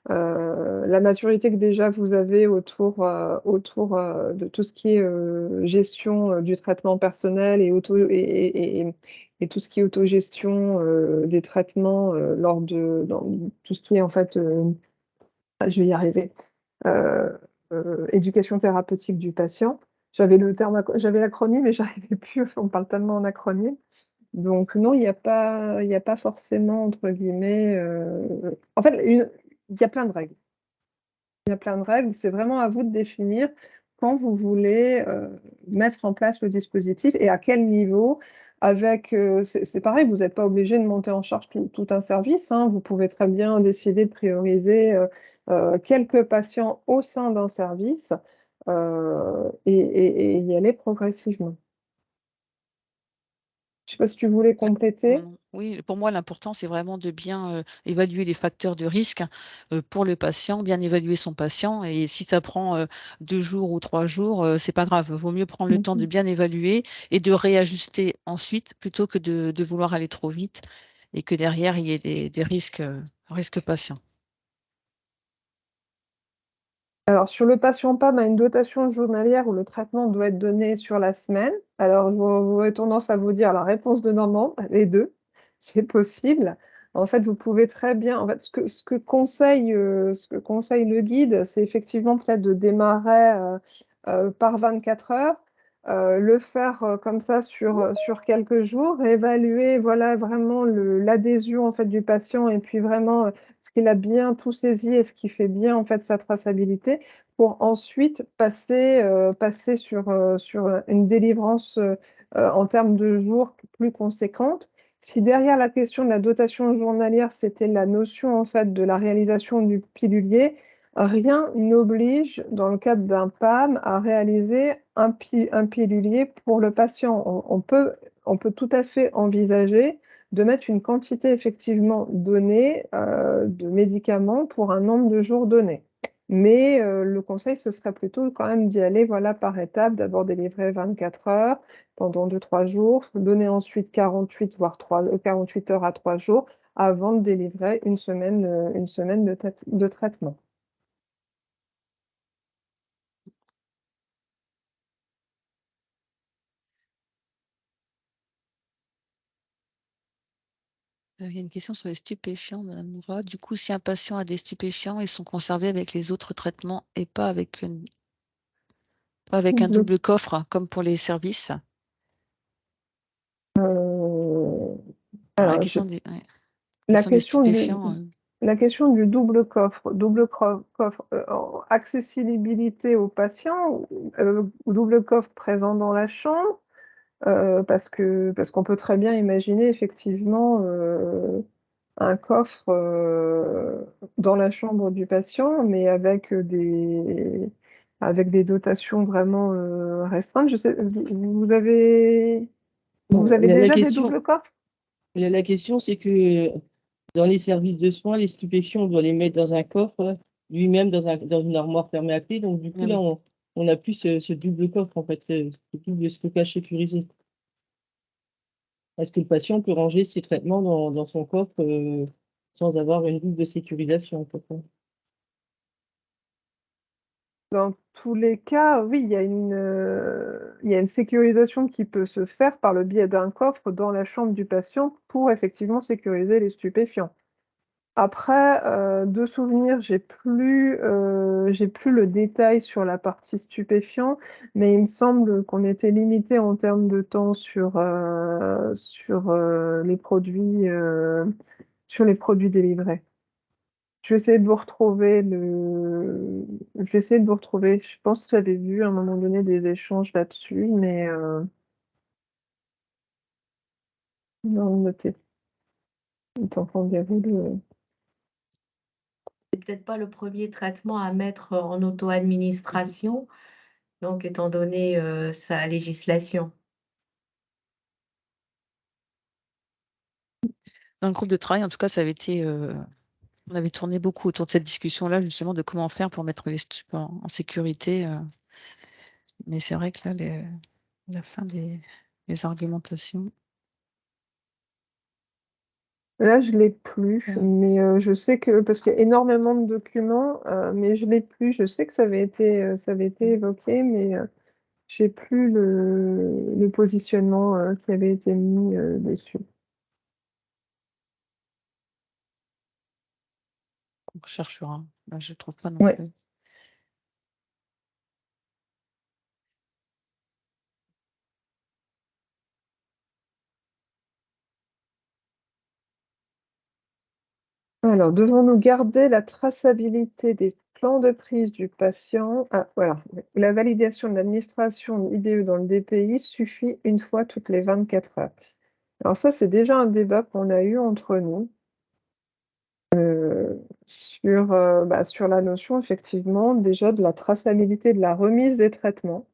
la maturité que déjà vous avez autour de tout ce qui est gestion du traitement personnel et tout ce qui est autogestion des traitements dans tout ce qui est en fait, je vais y arriver, euh, éducation thérapeutique du patient. J'avais l'acronyme, mais j'arrivais plus, on parle tellement en acronyme. Donc non, il y a pas forcément, entre guillemets... En fait, il y a plein de règles. Il y a plein de règles. C'est vraiment à vous de définir quand vous voulez mettre en place le dispositif et à quel niveau. C'est pareil, vous n'êtes pas obligé de monter en charge tout un service, hein. Vous pouvez très bien décider de prioriser quelques patients au sein d'un service et y aller progressivement. Je ne sais pas si tu voulais compléter. Oui, pour moi, l'important, c'est vraiment de bien évaluer les facteurs de risque pour le patient, bien évaluer son patient. Et si ça prend 2 jours ou 3 jours, c'est pas grave. Vaut mieux prendre le temps de bien évaluer et de réajuster ensuite plutôt que de vouloir aller trop vite et que derrière, il y ait des risques patients. Alors, sur le patient PAM, on a une dotation journalière où le traitement doit être donné sur la semaine. Alors, j'aurais tendance à vous dire la réponse de Normand, les deux, c'est possible. En fait, vous pouvez très bien. En fait, ce que conseille le guide, c'est effectivement peut-être de démarrer par 24 heures, le faire comme ça sur quelques jours, évaluer voilà, vraiment l'adhésion en fait, du patient et puis vraiment est-ce qu'il a bien tout saisi, est-ce qu'il fait bien en fait sa traçabilité pour ensuite passer sur une délivrance en termes de jours plus conséquente. Si derrière la question de la dotation journalière, c'était la notion en fait de la réalisation du pilulier, rien n'oblige, dans le cadre d'un PAM, à réaliser un pilulier pour le patient. On peut tout à fait envisager de mettre une quantité effectivement donnée de médicaments pour un nombre de jours donné. Mais le conseil, ce serait plutôt quand même d'y aller voilà, par étapes. D'abord délivrer 24 heures pendant 2-3 jours, donner ensuite 48, voire 48 heures à 3 jours avant de délivrer une semaine de traitement. Il y a une question sur les stupéfiants, Madame Moura. Du coup, si un patient a des stupéfiants, ils sont conservés avec les autres traitements et pas avec un double coffre, comme pour les services. Alors, la question du double coffre, accessibilité aux patients, ou double coffre présent dans la chambre, parce qu'on peut très bien imaginer effectivement un coffre dans la chambre du patient, mais avec des dotations vraiment restreintes. Je sais, vous avez déjà des doubles coffres? La question, c'est que dans les services de soins, les stupéfiants, on doit les mettre dans un coffre, lui-même dans une armoire fermée à clé. Donc, du coup, là, on n'a plus ce double coffre, en fait, ce double stockage sécurisé. Est-ce que le patient peut ranger ses traitements dans son coffre sans avoir une double sécurisation, en fait? Dans tous les cas, oui, il y a une sécurisation qui peut se faire par le biais d'un coffre dans la chambre du patient pour effectivement sécuriser les stupéfiants. Après, de souvenir, j'ai plus le détail sur la partie stupéfiant, mais il me semble qu'on était limité en termes de temps sur les produits délivrés. Je vais essayer de vous retrouver Je pense que j'avais vu à un moment donné des échanges là-dessus, mais non, noté. Tant qu'on déroule. C'est peut-être pas le premier traitement à mettre en auto-administration, donc étant donné sa législation. Dans le groupe de travail, en tout cas, ça avait été, on avait tourné beaucoup autour de cette discussion-là, justement, de comment faire pour mettre les stupes en sécurité. Mais c'est vrai que là, la fin des argumentations. Là, je l'ai plus, mais je sais que, parce qu'il y a énormément de documents, mais je l'ai plus. Je sais que ça avait été évoqué, mais j'ai plus le positionnement qui avait été mis dessus. On recherchera. Là, je ne trouve pas non Ouais. plus. Alors, devons-nous garder la traçabilité des plans de prise du patient? Ah, voilà. La validation de l'administration IDE dans le DPI suffit une fois toutes les 24 heures. Alors ça, c'est déjà un débat qu'on a eu entre nous sur la notion, effectivement, déjà de la traçabilité de la remise des traitements.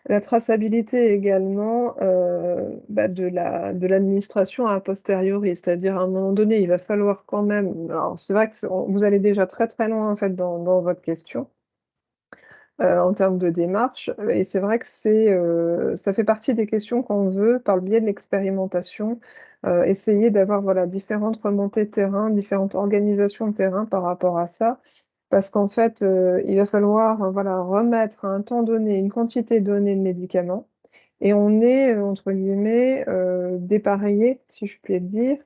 La traçabilité également de l'administration a posteriori, c'est-à-dire à un moment donné, il va falloir quand même. Alors, c'est vrai que vous allez déjà très très loin en fait dans votre question en termes de démarche, et c'est vrai que ça fait partie des questions qu'on veut, par le biais de l'expérimentation, essayer d'avoir voilà, différentes remontées de terrain, différentes organisations de terrain par rapport à ça. Parce qu'en fait, il va falloir voilà, remettre à un temps donné une quantité donnée de médicaments. Et on est, entre guillemets, dépareillé, si je puis le dire,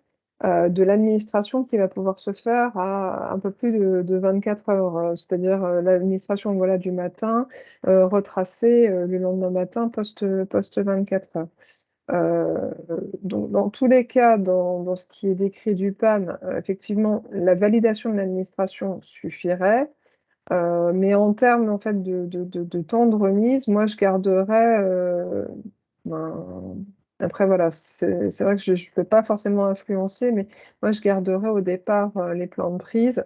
de l'administration qui va pouvoir se faire à un peu plus de 24 heures. C'est-à-dire l'administration voilà, du matin, retracée le lendemain matin, post 24 heures. Euh, donc, dans tous les cas, dans ce qui est décrit du PAM, effectivement, la validation de l'administration suffirait. Mais en termes en fait, de temps de remise, moi, je garderais. Ben, après, voilà, c'est vrai que je ne peux pas forcément influencer, mais moi, je garderais au départ les plans de prise,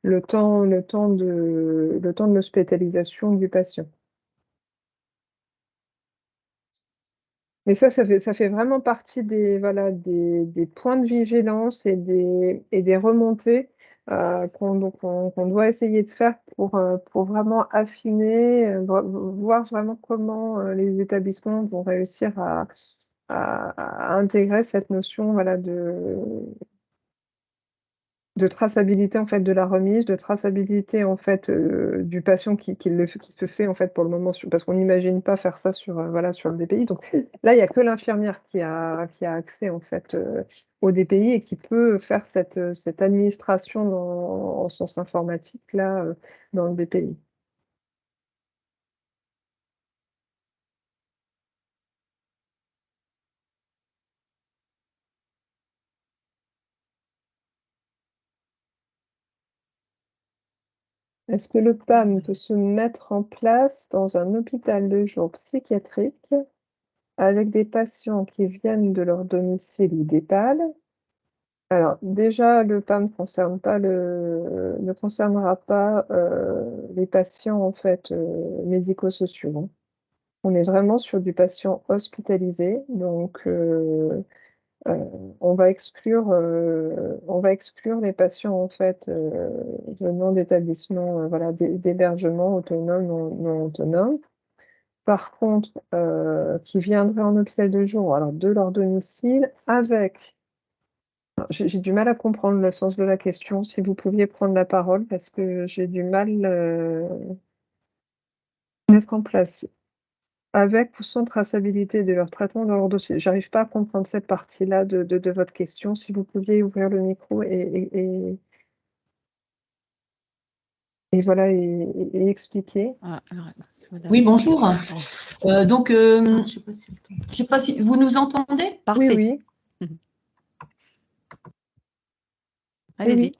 le temps de l'hospitalisation du patient. Mais ça fait vraiment partie voilà, des points de vigilance et des remontées qu'on doit essayer de faire pour vraiment affiner, voir vraiment comment les établissements vont réussir à intégrer cette notion voilà, de traçabilité en fait de la remise, de traçabilité en fait du patient qui se fait en fait pour le moment parce qu'on n'imagine pas faire ça sur voilà sur le DPI. Donc là, il n'y a que l'infirmière qui a accès en fait au DPI et qui peut faire cette administration en sens informatique là dans le DPI. Est-ce que le PAM peut se mettre en place dans un hôpital de jour psychiatrique avec des patients qui viennent de leur domicile ou d'EHPAD? Alors déjà, le PAM ne concernera pas les patients en fait médico-sociaux, hein. On est vraiment sur du patient hospitalisé, donc on va exclure les patients en fait venant d'établissements voilà, d'hébergement autonome, non autonome. Par contre, qui viendraient en hôpital de jour, alors de leur domicile, avec j'ai du mal à comprendre le sens de la question. Si vous pouviez prendre la parole, parce que j'ai du mal à mettre en place avec ou sans traçabilité de leur traitement dans leur dossier. J'arrive pas à comprendre cette partie-là de votre question. Si vous pouviez ouvrir le micro et voilà et expliquer. Ah, alors, Oui, bonjour. Donc, je je sais pas si vous nous entendez? Parfait. Oui, oui. Allez-y.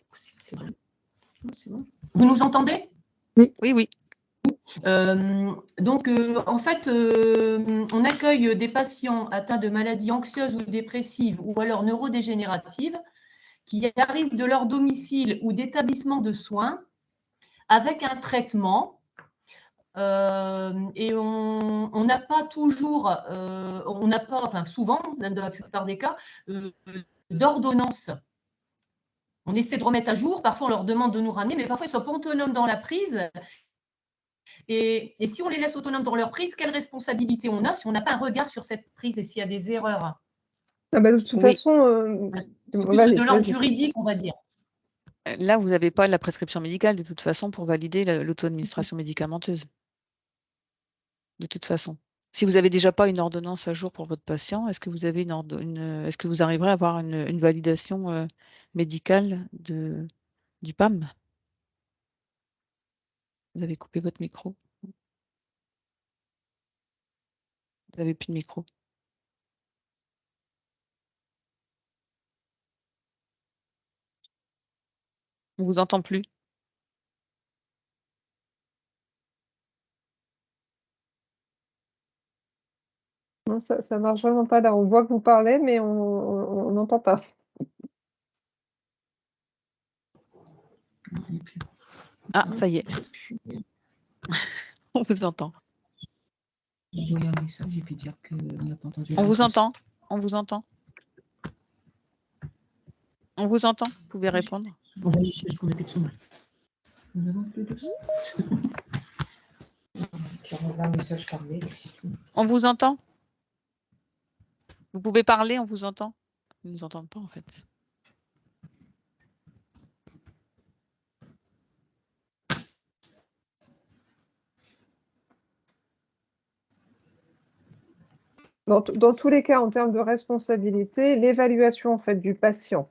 C'est bon. Vous nous entendez? Oui, oui. Donc, en fait, on accueille des patients atteints de maladies anxieuses ou dépressives ou alors neurodégénératives qui arrivent de leur domicile ou d'établissement de soins avec un traitement. Et on n'a pas toujours, on n'a pas, enfin souvent, dans la plupart des cas, d'ordonnance. On essaie de remettre à jour, parfois on leur demande de nous ramener, mais parfois ils ne sont pas autonomes dans la prise. Et si on les laisse autonomes dans leur prise, quelle responsabilité on a si on n'a pas un regard sur cette prise et s'il y a des erreurs? Ah bah, de toute façon, c'est plus de l'ordre juridique, on va dire. Là, vous n'avez pas la prescription médicale de toute façon pour valider l'auto-administration médicamenteuse. De toute façon. Si vous n'avez déjà pas une ordonnance à jour pour votre patient, est-ce que vous avez est-ce que vous arriverez à avoir une validation médicale du PAM? Vous avez coupé votre micro. Vous n'avez plus de micro. On ne vous entend plus. Non, ça marche vraiment pas là. On voit que vous parlez, mais on n'entend pas. Ah, ça y est. On vous entend. Envoyer un message et puis dire qu'on n'a pas entendu. On vous entend. On vous entend. On vous entend. Vous pouvez répondre. Envoyer un message qu'on a plus de son. On avance plus de un message par mail. On vous entend. Vous pouvez parler, on vous entend. Ils ne nous entendent pas en fait. Dans tous les cas, en termes de responsabilité, l'évaluation en fait, du patient,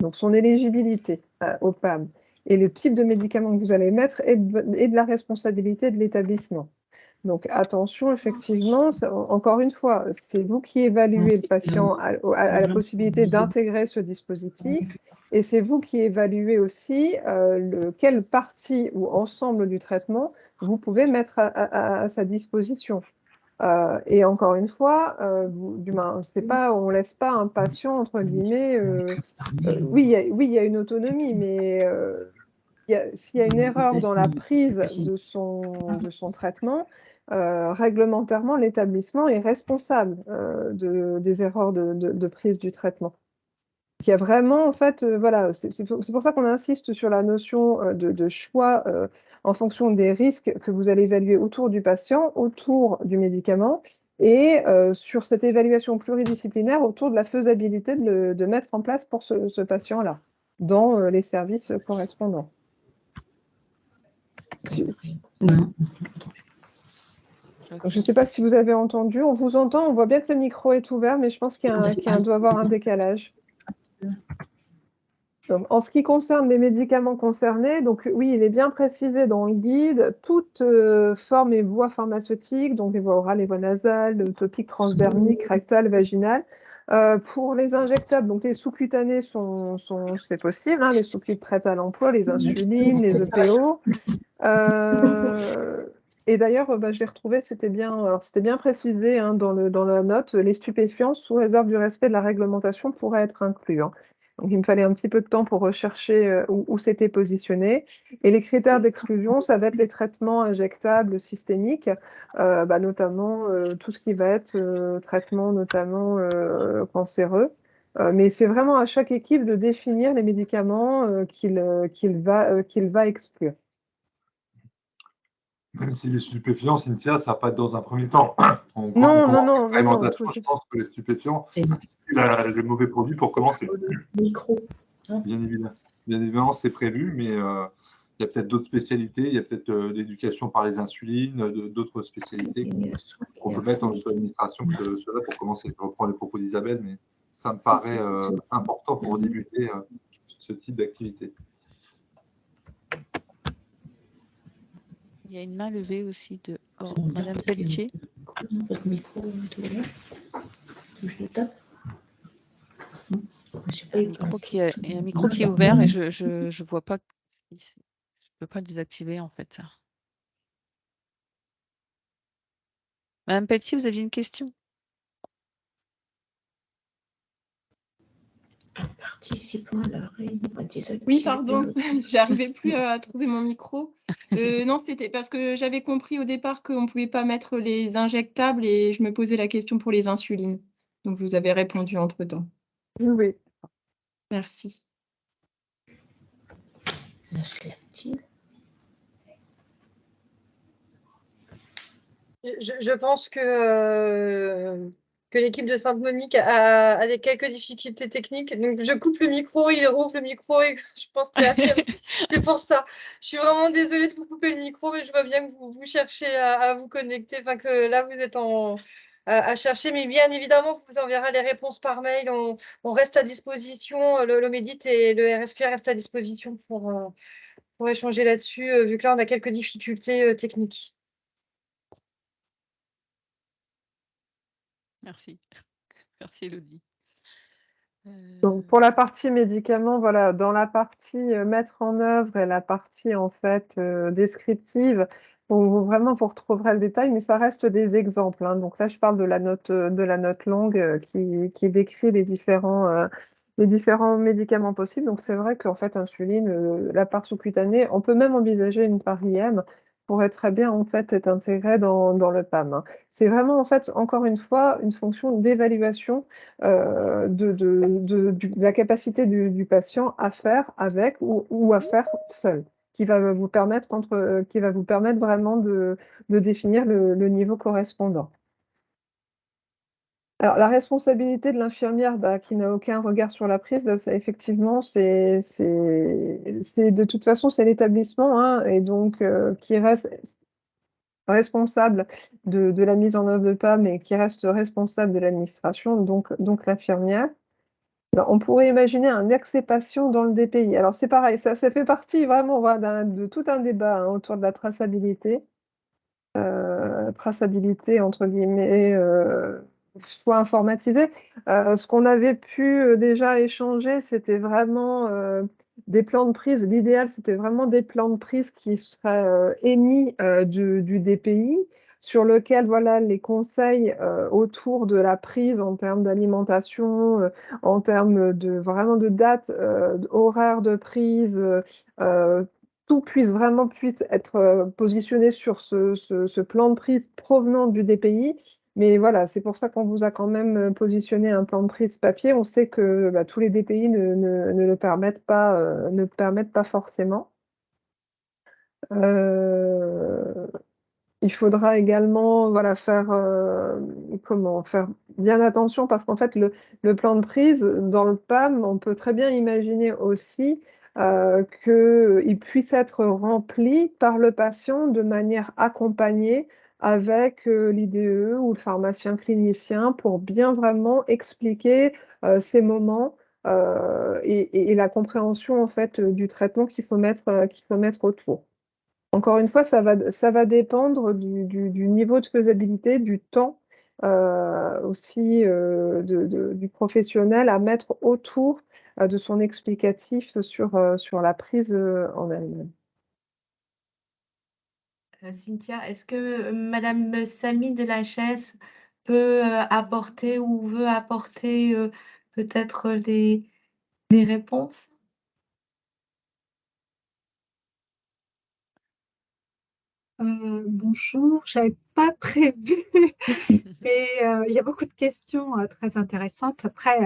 donc son éligibilité au PAM, et le type de médicament que vous allez mettre est de la responsabilité de l'établissement. Donc attention, effectivement, encore une fois, c'est vous qui évaluez le patient à la possibilité d'intégrer ce dispositif, et c'est vous qui évaluez aussi quelle partie ou ensemble du traitement vous pouvez mettre à sa disposition. Et encore une fois, c'est pas, on laisse pas un patient entre guillemets. Oui, il y a une autonomie, mais s'il y a une erreur dans la prise de son traitement, réglementairement, l'établissement est responsable des erreurs de prise du traitement. Il y a vraiment, en fait, voilà, c'est pour ça qu'on insiste sur la notion de choix en fonction des risques que vous allez évaluer autour du patient, autour du médicament, et sur cette évaluation pluridisciplinaire autour de la faisabilité de mettre en place pour ce patient-là, dans les services correspondants. Je ne sais pas si vous avez entendu, on vous entend, on voit bien que le micro est ouvert, mais je pense qu'il doit y avoir un décalage. Donc, en ce qui concerne les médicaments concernés, donc oui, il est bien précisé dans le guide, toute forme et voie pharmaceutique, donc les voies orales, les voies nasales, topiques, transdermiques, rectales, vaginales. Pour les injectables, donc les sous-cutanés c'est possible, hein, les sous-cut prêtes à l'emploi, les insulines, les EPO. Et d'ailleurs, je l'ai retrouvé, c'était bien précisé hein, dans la note, les stupéfiants, sous réserve du respect de la réglementation, pourraient être inclus. Hein. Donc, il me fallait un petit peu de temps pour rechercher où c'était positionné. Et les critères d'exclusion, ça va être les traitements injectables systémiques, notamment tout ce qui va être traitement notamment cancéreux. Mais c'est vraiment à chaque équipe de définir les médicaments qu'il va exclure. Même si les stupéfiants, Cynthia, ça ne va pas être dans un premier temps. Non. Je pense que les stupéfiants, c'est le mauvais produit pour commencer. Micro. Bien évidemment, c'est prévu, mais il y a peut-être d'autres spécialités. Il y a peut-être l'éducation par les insulines, d'autres spécialités qu'on peut mettre en administration que cela pour commencer. Je reprends les propos d'Isabelle, mais ça me paraît important pour débuter ce type d'activité. Il y a une main levée aussi de Madame Pelletier. Votre micro, je le tape. Il y a un micro qui est ouvert et je vois pas. Je ne peux pas le désactiver en fait. Madame Pelletier, vous aviez une question? Participant à la réunion. Oui, pardon, j'arrivais plus à trouver mon micro. Non, c'était parce que j'avais compris au départ qu'on ne pouvait pas mettre les injectables et je me posais la question pour les insulines. Donc, vous avez répondu entre-temps. Oui. Merci. Je pense que l'équipe de Sainte-Monique a quelques difficultés techniques. Donc, je coupe le micro, il ouvre le micro et je pense que c'est pour ça. Je suis vraiment désolée de vous couper le micro, mais je vois bien que vous cherchez à vous connecter. Enfin, que là, vous êtes à chercher. Mais bien évidemment, on vous enverra les réponses par mail. On reste à disposition. Le Médit et le RSQR restent à disposition pour échanger là-dessus, vu que là, on a quelques difficultés techniques. Merci. Merci Elodie. Donc pour la partie médicaments, voilà, dans la partie mettre en œuvre et la partie en fait descriptive, vraiment vous retrouverez le détail, mais ça reste des exemples. Hein. Donc là, je parle de la note longue qui décrit les différents médicaments possibles. Donc c'est vrai qu'en fait, insuline, la part sous-cutanée, on peut même envisager une part IM. pourrait très bien en fait être intégré dans le PAM, hein. C'est vraiment en fait, encore une fois, une fonction d'évaluation de la capacité du patient à faire avec ou à faire seul, qui va vous permettre, qui va vous permettre vraiment de définir le niveau correspondant. Alors, la responsabilité de l'infirmière, qui n'a aucun regard sur la prise, ça, effectivement, c'est de toute façon, c'est l'établissement, hein, et donc qui reste responsable de la mise en œuvre de PAM et qui reste responsable de l'administration, donc l'infirmière. Alors, on pourrait imaginer un accès patient dans le DPI. Alors, c'est pareil, ça fait partie vraiment voilà, de tout un débat, hein, autour de la traçabilité. Traçabilité entre guillemets, soit informatisée. Ce qu'on avait pu déjà échanger, c'était vraiment des plans de prise. L'idéal, c'était vraiment des plans de prise qui seraient émis du DPI, sur lequel voilà, les conseils autour de la prise en termes d'alimentation, en termes vraiment de date, horaire de prise, tout puisse être positionné sur ce plan de prise provenant du DPI. Mais voilà, c'est pour ça qu'on vous a quand même positionné un plan de prise papier. On sait que tous les DPI ne le permettent pas forcément. Il faudra également voilà, faire bien attention parce qu'en fait, le plan de prise dans le PAM, on peut très bien imaginer aussi qu'il puisse être rempli par le patient de manière accompagnée avec l'IDE ou le pharmacien clinicien pour bien vraiment expliquer ces moments et la compréhension en fait, du traitement qu'il faut mettre autour. Encore une fois, ça va dépendre du niveau de faisabilité, du temps aussi du professionnel à mettre autour de son explicatif sur la prise en elle-même. Cynthia, est-ce que Madame Samy de la HAS peut apporter ou veut apporter peut-être des réponses? Bonjour, je n'avais pas prévu, mais il y a beaucoup de questions très intéressantes. Après,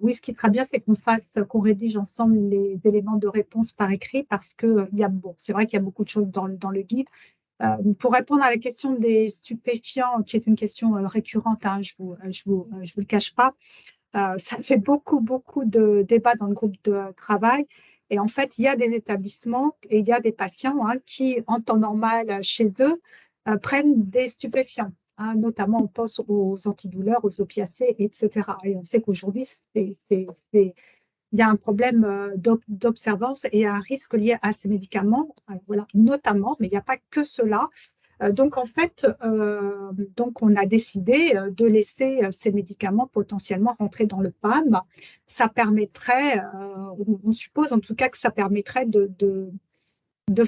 oui, ce qui est très bien, c'est qu'on rédige ensemble les éléments de réponse par écrit parce que c'est vrai qu'il y a beaucoup de choses dans le guide. Pour répondre à la question des stupéfiants, qui est une question récurrente, hein, je vous le cache pas, ça fait beaucoup de débats dans le groupe de travail. Et en fait, il y a des établissements et il y a des patients qui, en temps normal, chez eux, prennent des stupéfiants, hein, notamment on pense aux antidouleurs, aux opiacés, etc. Et on sait qu'aujourd'hui, il y a un problème d'observance et un risque lié à ces médicaments, voilà, notamment, mais il n'y a pas que cela. Donc, en fait, on a décidé de laisser ces médicaments potentiellement rentrer dans le PAM. Ça permettrait, on suppose en tout cas que ça permettrait de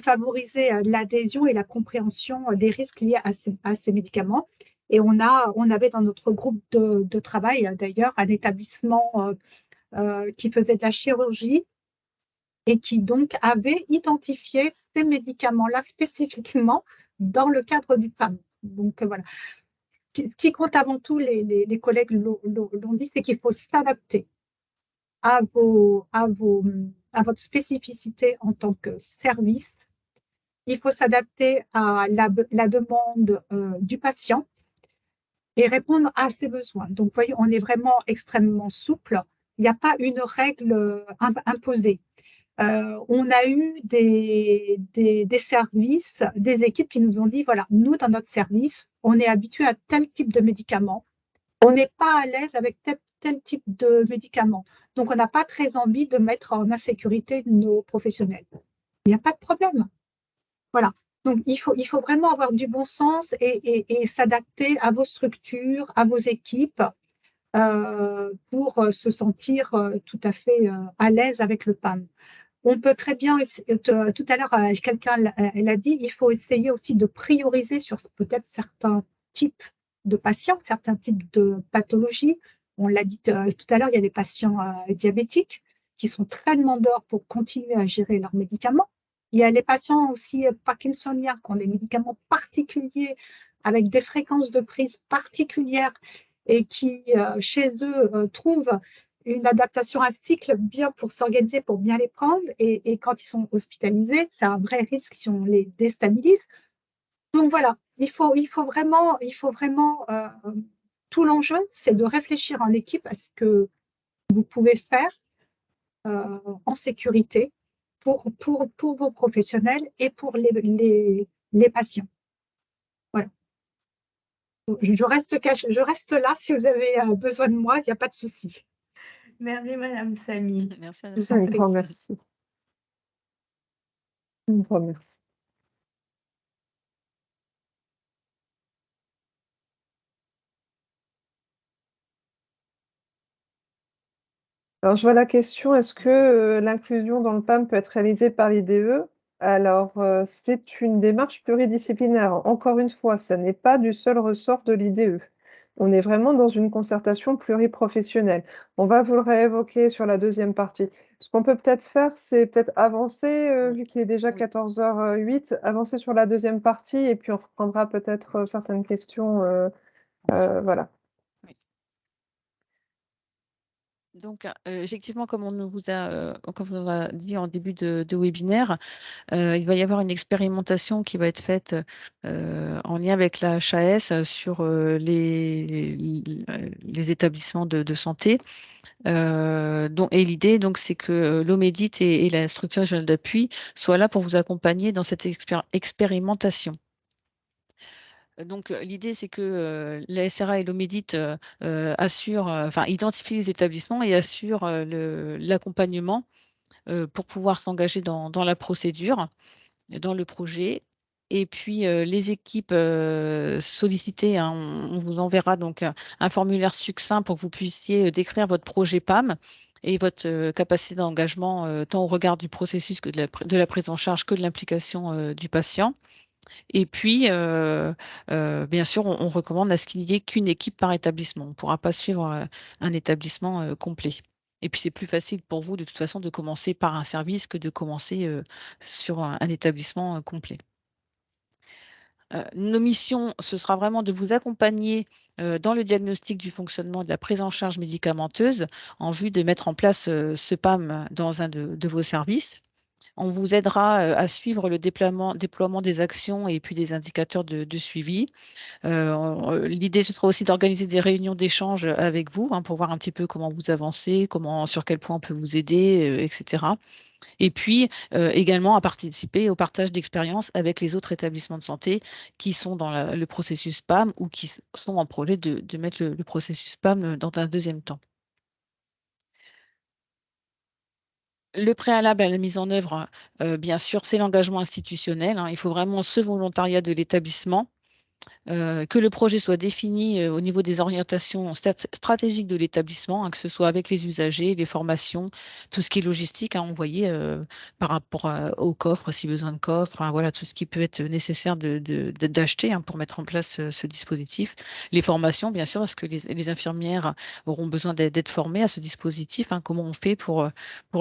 favoriser l'adhésion et la compréhension des risques liés à ces médicaments. Et on avait dans notre groupe de travail, d'ailleurs, un établissement qui faisait de la chirurgie et qui donc avait identifié ces médicaments-là spécifiquement dans le cadre du PAM. Donc voilà. Qui compte avant tout, les collègues l'ont dit, c'est qu'il faut s'adapter à votre spécificité en tant que service. Il faut s'adapter à la demande du patient et répondre à ses besoins. Donc, vous voyez, on est vraiment extrêmement souple. Il n'y a pas une règle imposée. On a eu des services, des équipes qui nous ont dit, voilà, nous, dans notre service, on est habitué à tel type de médicaments. On n'est pas à l'aise avec tel type de médicaments. Donc, on n'a pas très envie de mettre en insécurité nos professionnels. Il n'y a pas de problème. Voilà. Donc, il faut vraiment avoir du bon sens et s'adapter à vos structures, à vos équipes pour se sentir tout à fait à l'aise avec le PAM. On peut très bien, tout à l'heure, quelqu'un l'a dit, il faut essayer aussi de prioriser sur peut-être certains types de patients, certains types de pathologies. On l'a dit tout à l'heure, il y a des patients diabétiques qui sont très demandeurs pour continuer à gérer leurs médicaments. Il y a les patients aussi parkinsoniens qui ont des médicaments particuliers avec des fréquences de prise particulières et qui, chez eux, trouvent une adaptation à cycle bien pour s'organiser, pour bien les prendre. Et quand ils sont hospitalisés, c'est un vrai risque si on les déstabilise. Donc voilà, il faut vraiment tout l'enjeu, c'est de réfléchir en équipe à ce que vous pouvez faire en sécurité pour vos professionnels et pour les patients. Voilà. Je reste là si vous avez besoin de moi, il n'y a pas de souci. Merci, Madame Samy. Merci, Je vous en prie. Merci. Un grand merci. Alors, je vois la question, est-ce que l'inclusion dans le PAM peut être réalisée par l'IDE? Alors, c'est une démarche pluridisciplinaire. Encore une fois, ça n'est pas du seul ressort de l'IDE. On est vraiment dans une concertation pluriprofessionnelle. On va vous le réévoquer sur la deuxième partie. Ce qu'on peut peut-être faire, c'est peut-être avancer, vu qu'il est déjà 14h08, avancer sur la deuxième partie et puis on reprendra peut-être certaines questions. Voilà. Donc, effectivement, comme on vous a dit en début de webinaire, il va y avoir une expérimentation qui va être faite en lien avec la HAS sur les établissements de santé. Et l'idée, donc, c'est que l'OMEDIT et la structure régionale d'appui soient là pour vous accompagner dans cette expérimentation. Donc, l'idée, c'est que la SRA et l'OMEDIT identifient les établissements et assurent l'accompagnement pour pouvoir s'engager dans la procédure, dans le projet. Et puis, les équipes sollicitées, hein, on vous enverra donc un formulaire succinct pour que vous puissiez décrire votre projet PAM et votre capacité d'engagement tant au regard du processus que de la prise en charge que de l'implication du patient. Et puis, bien sûr, on recommande à ce qu'il n'y ait qu'une équipe par établissement. On ne pourra pas suivre un établissement complet. Et puis, c'est plus facile pour vous, de toute façon, de commencer par un service que de commencer sur un établissement complet. Nos missions, ce sera vraiment de vous accompagner dans le diagnostic du fonctionnement de la prise en charge médicamenteuse en vue de mettre en place ce PAM dans un de vos services. On vous aidera à suivre le déploiement des actions et puis des indicateurs de suivi. L'idée, ce sera aussi d'organiser des réunions d'échange avec vous pour voir un petit peu comment vous avancez, sur quel point on peut vous aider, etc. Et puis également à participer au partage d'expériences avec les autres établissements de santé qui sont dans le processus PAM ou qui sont en projet de mettre le processus PAM dans un deuxième temps. Le préalable à la mise en œuvre, bien sûr, c'est l'engagement institutionnel. Il faut vraiment ce volontariat de l'établissement. Que le projet soit défini au niveau des orientations stratégiques de l'établissement, que ce soit avec les usagers, les formations, tout ce qui est logistique, on voyait par rapport au coffre, si besoin de coffre, voilà, tout ce qui peut être nécessaire d'acheter pour mettre en place ce dispositif. Les formations, bien sûr, parce que les infirmières auront besoin d'être formées à ce dispositif. Comment on fait pour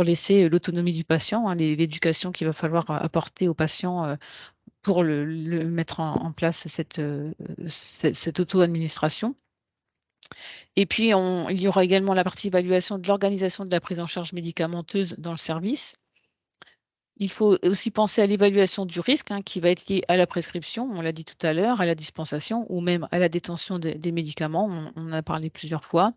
laisser l'autonomie du patient, l'éducation qu'il va falloir apporter au patient pour le mettre en place cette auto-administration. Et puis, il y aura également la partie évaluation de l'organisation de la prise en charge médicamenteuse dans le service. Il faut aussi penser à l'évaluation du risque qui va être lié à la prescription, on l'a dit tout à l'heure, à la dispensation ou même à la détention des médicaments, on en a parlé plusieurs fois.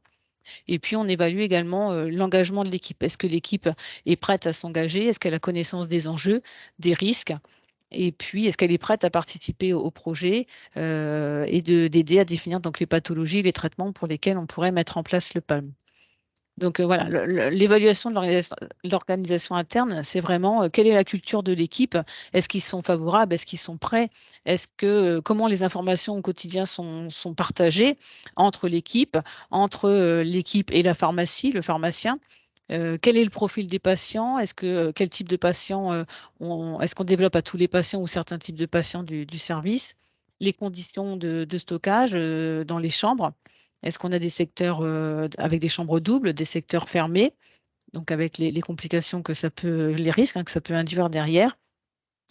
Et puis, on évalue également l'engagement de l'équipe. Est-ce que l'équipe est prête à s'engager? Est-ce qu'elle a connaissance des enjeux, des risques? Et puis, est-ce qu'elle est prête à participer au projet et d'aider à définir donc, les pathologies, les traitements pour lesquels on pourrait mettre en place le PAM? Donc voilà, l'évaluation de l'organisation interne, c'est vraiment quelle est la culture de l'équipe? Est-ce qu'ils sont favorables? Est-ce qu'ils sont prêts? Comment les informations au quotidien sont partagées entre l'équipe et la pharmacie, le pharmacien? Quel est le profil des patients? Quel type de patients est-ce qu'on développe à tous les patients ou certains types de patients du service? Les conditions de stockage dans les chambres. Est-ce qu'on a des secteurs avec des chambres doubles, des secteurs fermés, donc avec les complications que ça peut, les risques que ça peut induire derrière?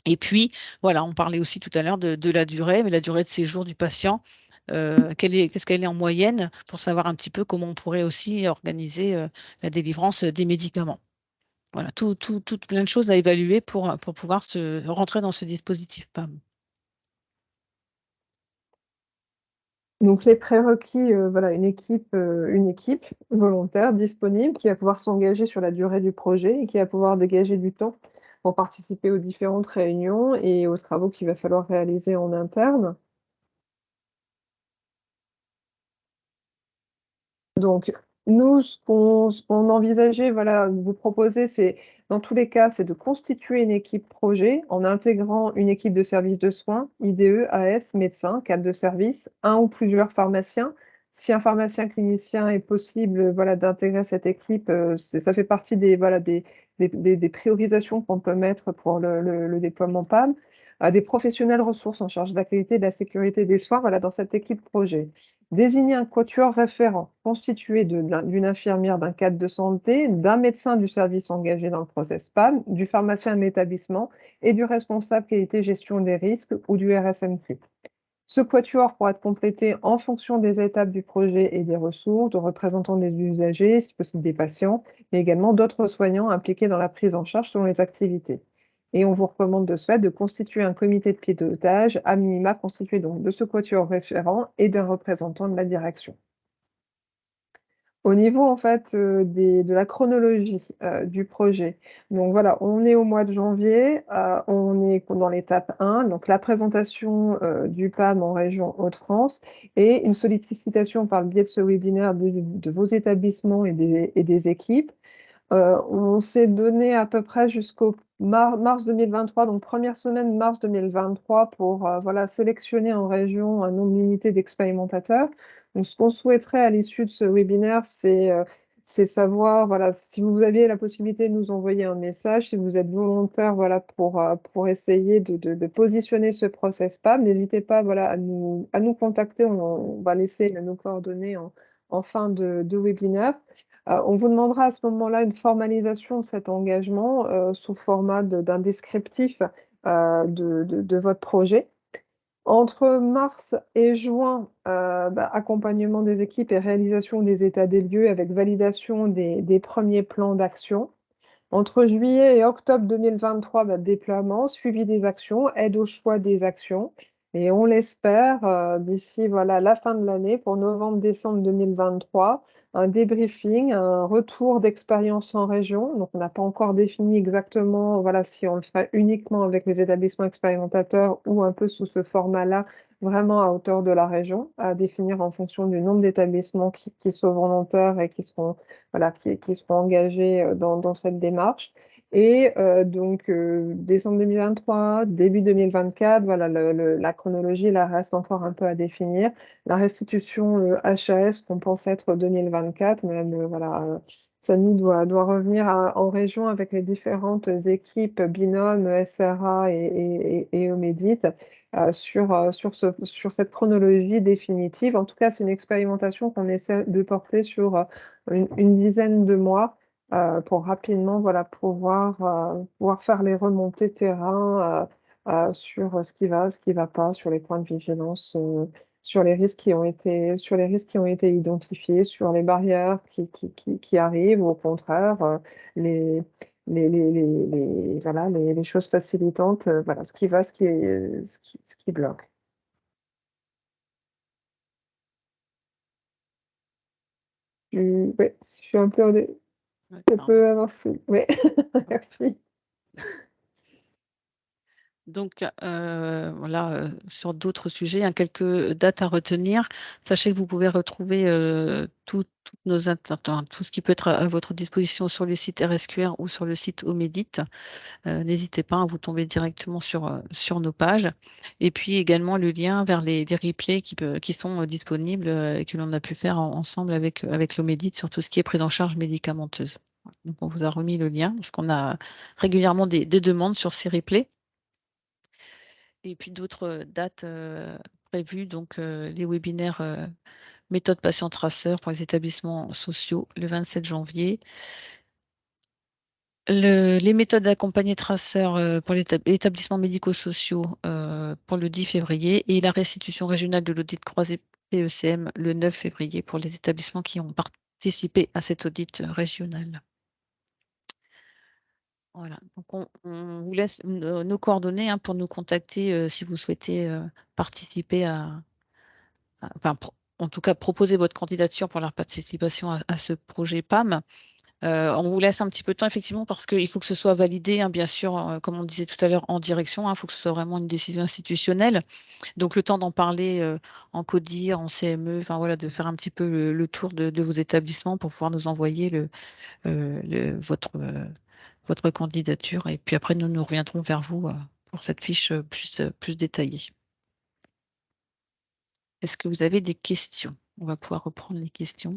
Et puis, voilà, on parlait aussi tout à l'heure de la durée, mais la durée de séjour du patient, qu'est-ce qu'elle est en moyenne pour savoir un petit peu comment on pourrait aussi organiser la délivrance des médicaments. Voilà, plein de choses à évaluer pour pouvoir se rentrer dans ce dispositif PAM. Donc les prérequis, voilà, une équipe volontaire disponible qui va pouvoir s'engager sur la durée du projet et qui va pouvoir dégager du temps pour participer aux différentes réunions et aux travaux qu'il va falloir réaliser en interne. Donc nous, ce qu'on envisageait, voilà, de vous proposer, c'est dans tous les cas, c'est de constituer une équipe projet en intégrant une équipe de service de soins, IDE, AS, médecin, cadre de service, un ou plusieurs pharmaciens. Si un pharmacien clinicien est possible, voilà, d'intégrer cette équipe, ça fait partie des, voilà, des priorisations qu'on peut mettre pour le déploiement PAM. Des professionnels ressources en charge de la qualité et de la sécurité des soins, voilà, dans cette équipe projet. Désigner un quatuor référent constitué d'une infirmière d'un cadre de santé, d'un médecin du service engagé dans le process PAM, du pharmacien de l'établissement et du responsable qualité gestion des risques ou du RSMQ. Ce quatuor pourra être complété en fonction des étapes du projet et des ressources, de représentants des usagers, si possible des patients, mais également d'autres soignants impliqués dans la prise en charge selon les activités. Et on vous recommande de ce fait de constituer un comité de pilotage, à minima constitué donc de ce quatuor référent et d'un représentant de la direction. Au niveau en fait, de la chronologie, du projet, donc voilà, on est au mois de janvier, on est dans l'étape 1, donc la présentation, du PAM en région Hauts-de-France et une sollicitation par le biais de ce webinaire de vos établissements et des équipes. On s'est donné à peu près jusqu'au mars 2023, donc première semaine mars 2023 pour, voilà, sélectionner en région un nombre limité d'expérimentateurs. Donc ce qu'on souhaiterait à l'issue de ce webinaire, c'est savoir, voilà, si vous aviez la possibilité de nous envoyer un message, si vous êtes volontaire, voilà, pour essayer de positionner ce process PAM, n'hésitez pas, voilà, à nous contacter. On va laisser nos coordonnées en fin de webinaire. On vous demandera à ce moment-là une formalisation de cet engagement, sous format d'un descriptif, de votre projet. Entre mars et juin, accompagnement des équipes et réalisation des états des lieux avec validation des premiers plans d'action. Entre juillet et octobre 2023, déploiement, suivi des actions, aide au choix des actions. Et on l'espère, d'ici voilà, la fin de l'année, pour novembre-décembre 2023, un débriefing, un retour d'expérience en région. Donc, on n'a pas encore défini exactement voilà, si on le ferait uniquement avec les établissements expérimentateurs ou un peu sous ce format-là, vraiment à hauteur de la région, à définir en fonction du nombre d'établissements qui sont volontaires et qui seront voilà, qui seront engagés dans cette démarche. Et donc, décembre 2023, début 2024, voilà, la chronologie, là, reste encore un peu à définir. La restitution HAS qu'on pense être 2024, mais voilà, Samy doit revenir en région avec les différentes équipes binômes, SRA et Omédit sur cette chronologie définitive. En tout cas, c'est une expérimentation qu'on essaie de porter sur une dizaine de mois pour rapidement voilà, pouvoir faire les remontées terrain sur ce qui va pas, sur les points de vigilance, sur les risques qui ont été identifiés, sur les barrières qui arrivent, ou au contraire, voilà, les choses facilitantes, voilà, ce qui bloque. Ouais, je suis un peu avancé. Oui, merci. Donc, voilà, sur d'autres sujets, hein, quelques dates à retenir. Sachez que vous pouvez retrouver tout ce qui peut être à votre disposition sur le site RSQR ou sur le site Omédit. N'hésitez pas à vous tomber directement sur nos pages. Et puis également le lien vers les replays qui sont disponibles et que l'on a pu faire ensemble avec l'Omédit sur tout ce qui est prise en charge médicamenteuse. Donc, on vous a remis le lien parce qu'on a régulièrement des demandes sur ces replays. Et puis d'autres dates prévues, donc les webinaires méthode patient traceur pour les établissements sociaux le 27 janvier. Les méthodes d'accompagner traceurs pour les établissements médico-sociaux pour le 10 février et la restitution régionale de l'audit croisé PECM le 9 février pour les établissements qui ont participé à cet audit régional. Voilà, donc on vous laisse nos coordonnées hein, pour nous contacter si vous souhaitez participer enfin, en tout cas proposer votre candidature pour la participation à ce projet PAM. On vous laisse un petit peu de temps, effectivement, parce qu'il faut que ce soit validé, hein, bien sûr, comme on disait tout à l'heure, en direction. Il faut que ce soit vraiment une décision institutionnelle. Donc, le temps d'en parler en CODIR, en CME, enfin voilà, de faire un petit peu le tour de vos établissements pour pouvoir nous envoyer votre candidature. Et puis après, nous reviendrons vers vous pour cette fiche plus détaillée. Est-ce que vous avez des questions? On va pouvoir reprendre les questions.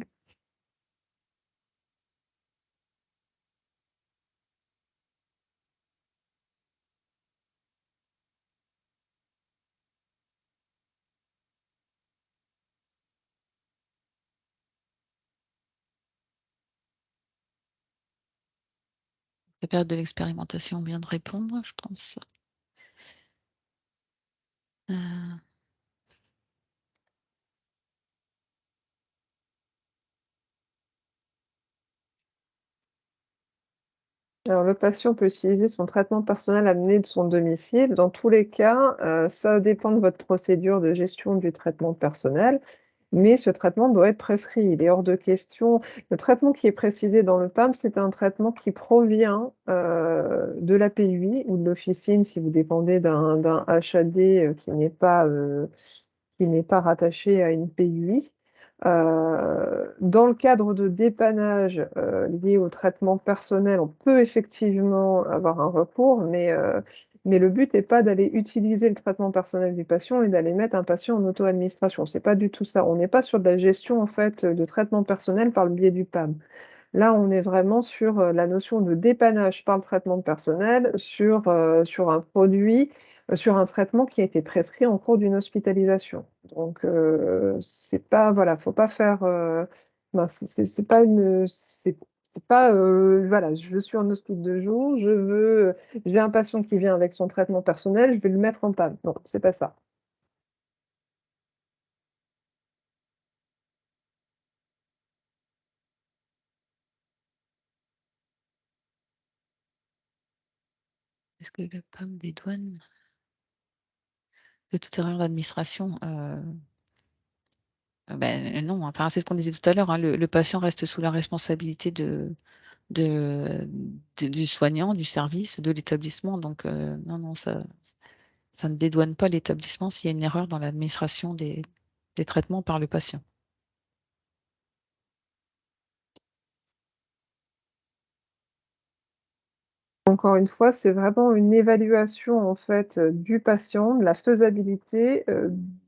La période de l'expérimentation, on vient de répondre, je pense. Euh, Alors, le patient peut utiliser son traitement personnel amené de son domicile. Dans tous les cas, ça dépend de votre procédure de gestion du traitement personnel, mais ce traitement doit être prescrit. Il est hors de question. Le traitement qui est précisé dans le PAM, c'est un traitement qui provient de la PUI ou de l'officine si vous dépendez d'un HAD qui n'est pas rattaché à une PUI. Dans le cadre de dépannage lié au traitement personnel, on peut effectivement avoir un recours, mais le but n'est pas d'aller utiliser le traitement personnel du patient et d'aller mettre un patient en auto-administration. C'est pas du tout ça. On n'est pas sur de la gestion en fait de traitement personnel par le biais du PAM. Là, on est vraiment sur la notion de dépannage par le traitement personnel sur un produit, sur un traitement qui a été prescrit en cours d'une hospitalisation. Donc, c'est pas, voilà, faut pas faire, ben, c'est pas c'est pas, voilà, je suis en hospice de jour, j'ai un patient qui vient avec son traitement personnel, je vais le mettre en PAM. Non, c'est pas ça. Est-ce que le PAM des douanes de toute erreur d'administration ben, non, enfin, c'est ce qu'on disait tout à l'heure, hein, le patient reste sous la responsabilité du soignant, du service, de l'établissement. Donc, non, ça ne dédouane pas l'établissement s'il y a une erreur dans l'administration des traitements par le patient. Encore une fois, c'est vraiment une évaluation en fait du patient, de la faisabilité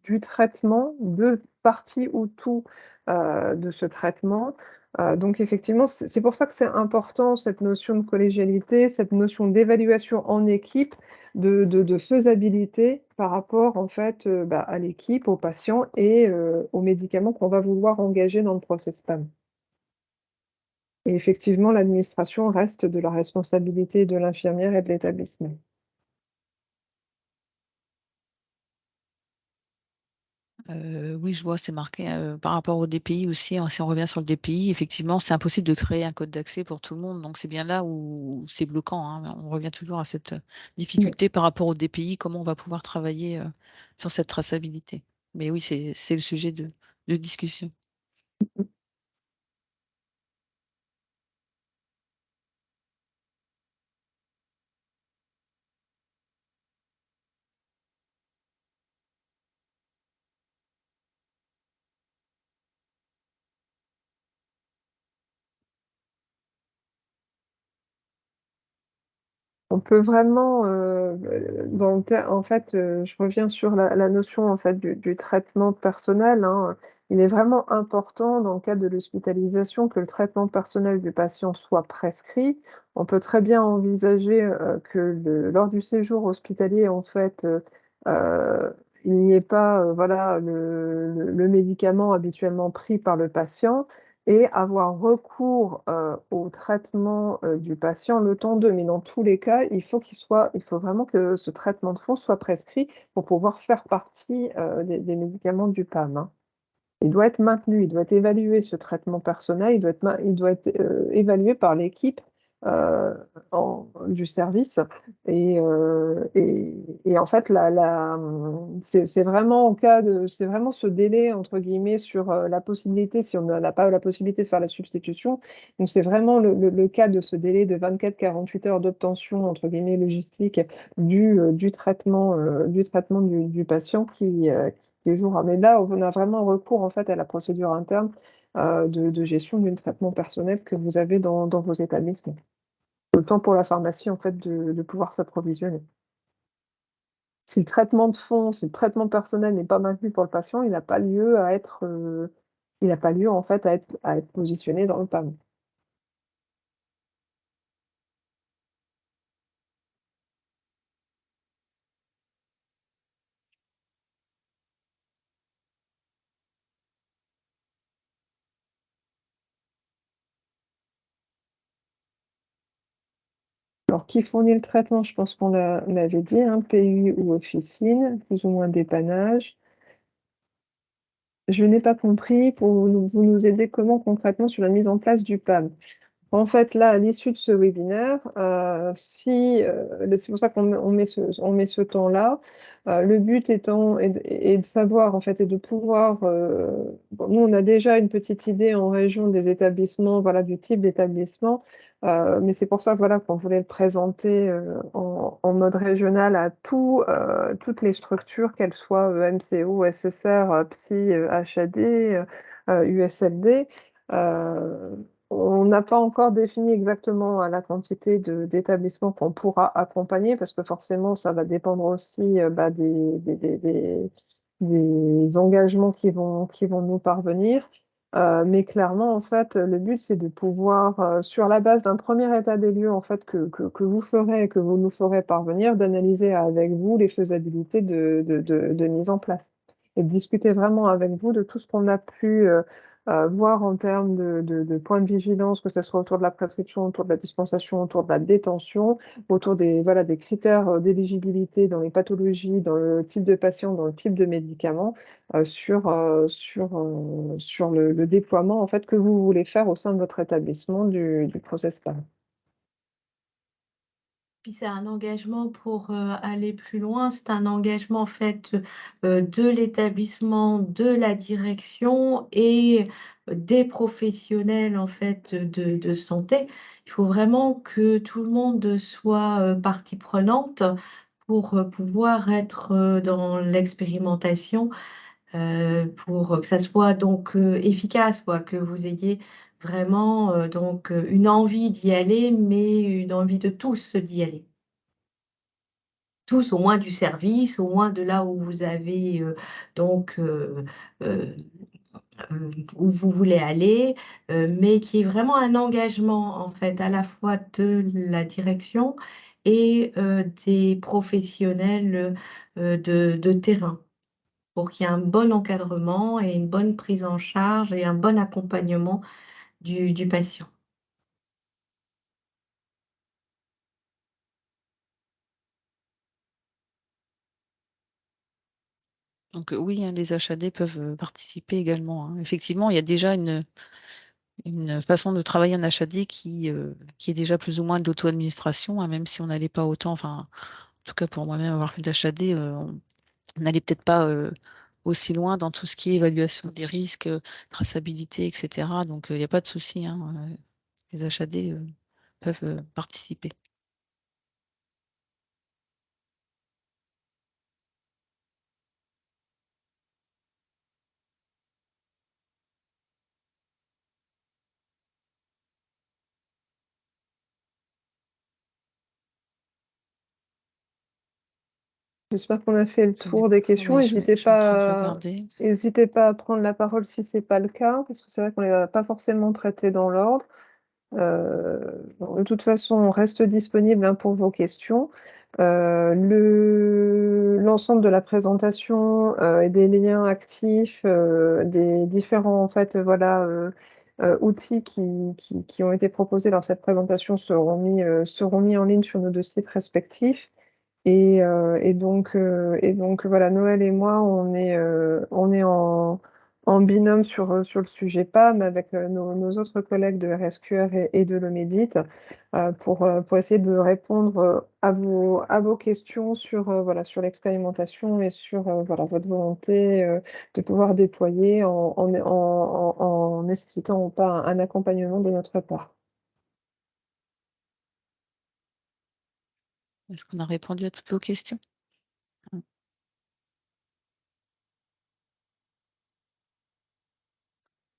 du traitement, de partie ou tout de ce traitement. Donc effectivement, c'est pour ça que c'est important cette notion de collégialité, cette notion d'évaluation en équipe, de faisabilité par rapport en fait à l'équipe, aux patients et aux médicaments qu'on va vouloir engager dans le process PAM. Et effectivement, l'administration reste de la responsabilité de l'infirmière et de l'établissement. Oui, je vois, c'est marqué par rapport au DPI aussi, hein, si on revient sur le DPI, effectivement, c'est impossible de créer un code d'accès pour tout le monde. Donc, c'est bien là où c'est bloquant, hein. On revient toujours à cette difficulté par rapport au DPI, comment on va pouvoir travailler sur cette traçabilité. Mais oui, c'est le sujet de discussion. On peut vraiment, en fait, je reviens sur la notion en fait du traitement personnel, hein. Il est vraiment important dans le cadre de l'hospitalisation que le traitement personnel du patient soit prescrit. On peut très bien envisager lors du séjour hospitalier, en fait, il n'y ait pas voilà, le médicament habituellement pris par le patient, et avoir recours au traitement du patient le temps d'eux. Mais dans tous les cas, il faut vraiment que ce traitement de fond soit prescrit pour pouvoir faire partie des médicaments du PAM, hein. Il doit être maintenu, il doit être évalué, ce traitement personnel, il doit être évalué par l'équipe du service. Et en fait, c'est vraiment c'est vraiment ce délai, entre guillemets, sur la possibilité, si on n'a pas la possibilité de faire la substitution. Donc, c'est vraiment le cas de ce délai de 24-48 heures d'obtention, entre guillemets, logistique du traitement, du patient qui jouera. Mais là, on a vraiment recours en fait à la procédure interne de gestion du traitement personnel que vous avez dans vos établissements. Le temps pour la pharmacie en fait de pouvoir s'approvisionner. Si le traitement de fond, si le traitement personnel n'est pas maintenu pour le patient, il n'a pas lieu à être, il n'a pas lieu en fait à être positionné dans le PAM. Alors, qui fournit le traitement? Je pense qu'on l'avait dit, hein, PU ou officine, plus ou moins dépannage. Je n'ai pas compris, vous nous aider comment concrètement sur la mise en place du PAM? En fait, là, à l'issue de ce webinaire, c'est pour ça qu'on met ce temps-là. Le but est de savoir, en fait, et de pouvoir. Nous, on a déjà une petite idée en région des établissements, voilà, du type d'établissement, mais c'est pour ça, voilà, qu'on voulait le présenter en mode régional à toutes les structures, qu'elles soient MCO, SSR, psy, HAD, USLD. On n'a pas encore défini exactement la quantité d'établissements qu'on pourra accompagner parce que forcément, ça va dépendre aussi des engagements qui vont nous parvenir. Mais clairement, en fait, le but, c'est de pouvoir, sur la base d'un premier état des lieux en fait, que vous ferez et que vous nous ferez parvenir, d'analyser avec vous les faisabilités de mise en place et de discuter vraiment avec vous de tout ce qu'on a pu voir en termes de points de vigilance, que ce soit autour de la prescription, autour de la dispensation, autour de la détention, autour des critères d'éligibilité dans les pathologies, dans le type de patient, dans le type de médicament, sur le déploiement en fait, que vous voulez faire au sein de votre établissement du process PAM. Puis c'est un engagement pour aller plus loin, c'est un engagement en fait de l'établissement, de la direction et des professionnels en fait de santé. Il faut vraiment que tout le monde soit partie prenante pour pouvoir être dans l'expérimentation, pour que ça soit donc efficace, quoi, que vous ayez vraiment donc une envie d'y aller, mais une envie de tous d'y aller. Tous, au moins du service, au moins de là où vous avez donc heu, où vous voulez aller, mais qui est vraiment un engagement en fait à la fois de la direction et des professionnels de terrain, pour qu'il y ait un bon encadrement et une bonne prise en charge et un bon accompagnement du patient. Donc oui, hein, les HAD peuvent participer également, hein. Effectivement, il y a déjà une façon de travailler en HAD qui est déjà plus ou moins de l'auto-administration, hein, même si on n'allait pas autant, enfin, en tout cas pour moi-même avoir fait de l'HAD, on n'allait peut-être pas aussi loin dans tout ce qui est évaluation des risques, traçabilité, etc. Donc il n'y a pas de souci, hein, les HAD peuvent participer. J'espère qu'on a fait le tour des questions. Ouais, je suis en train de regarder. N'hésitez pas à prendre la parole si ce n'est pas le cas, parce que c'est vrai qu'on ne les a pas forcément traités dans l'ordre. De toute façon, on reste disponible hein, pour vos questions. L'ensemble de la présentation et des liens actifs, des différents en fait, voilà, outils qui ont été proposés dans cette présentation seront mis en ligne sur nos 2 sites respectifs. Et donc voilà, Noël et moi, on est en binôme sur le sujet PAM avec nos autres collègues de RSQR et de l'OMEDIT pour essayer de répondre à vos questions sur, voilà, sur l'expérimentation et sur voilà, votre volonté de pouvoir déployer en nécessitant ou pas un accompagnement de notre part. Est-ce qu'on a répondu à toutes vos questions?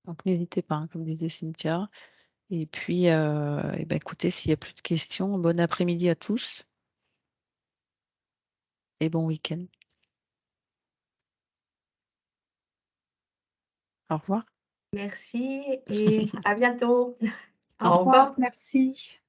Donc n'hésitez pas, hein, comme disait Cynthia. Et puis, eh ben, écoutez, s'il n'y a plus de questions, bon après-midi à tous et bon week-end. Au revoir. Merci et à bientôt. Au revoir, merci.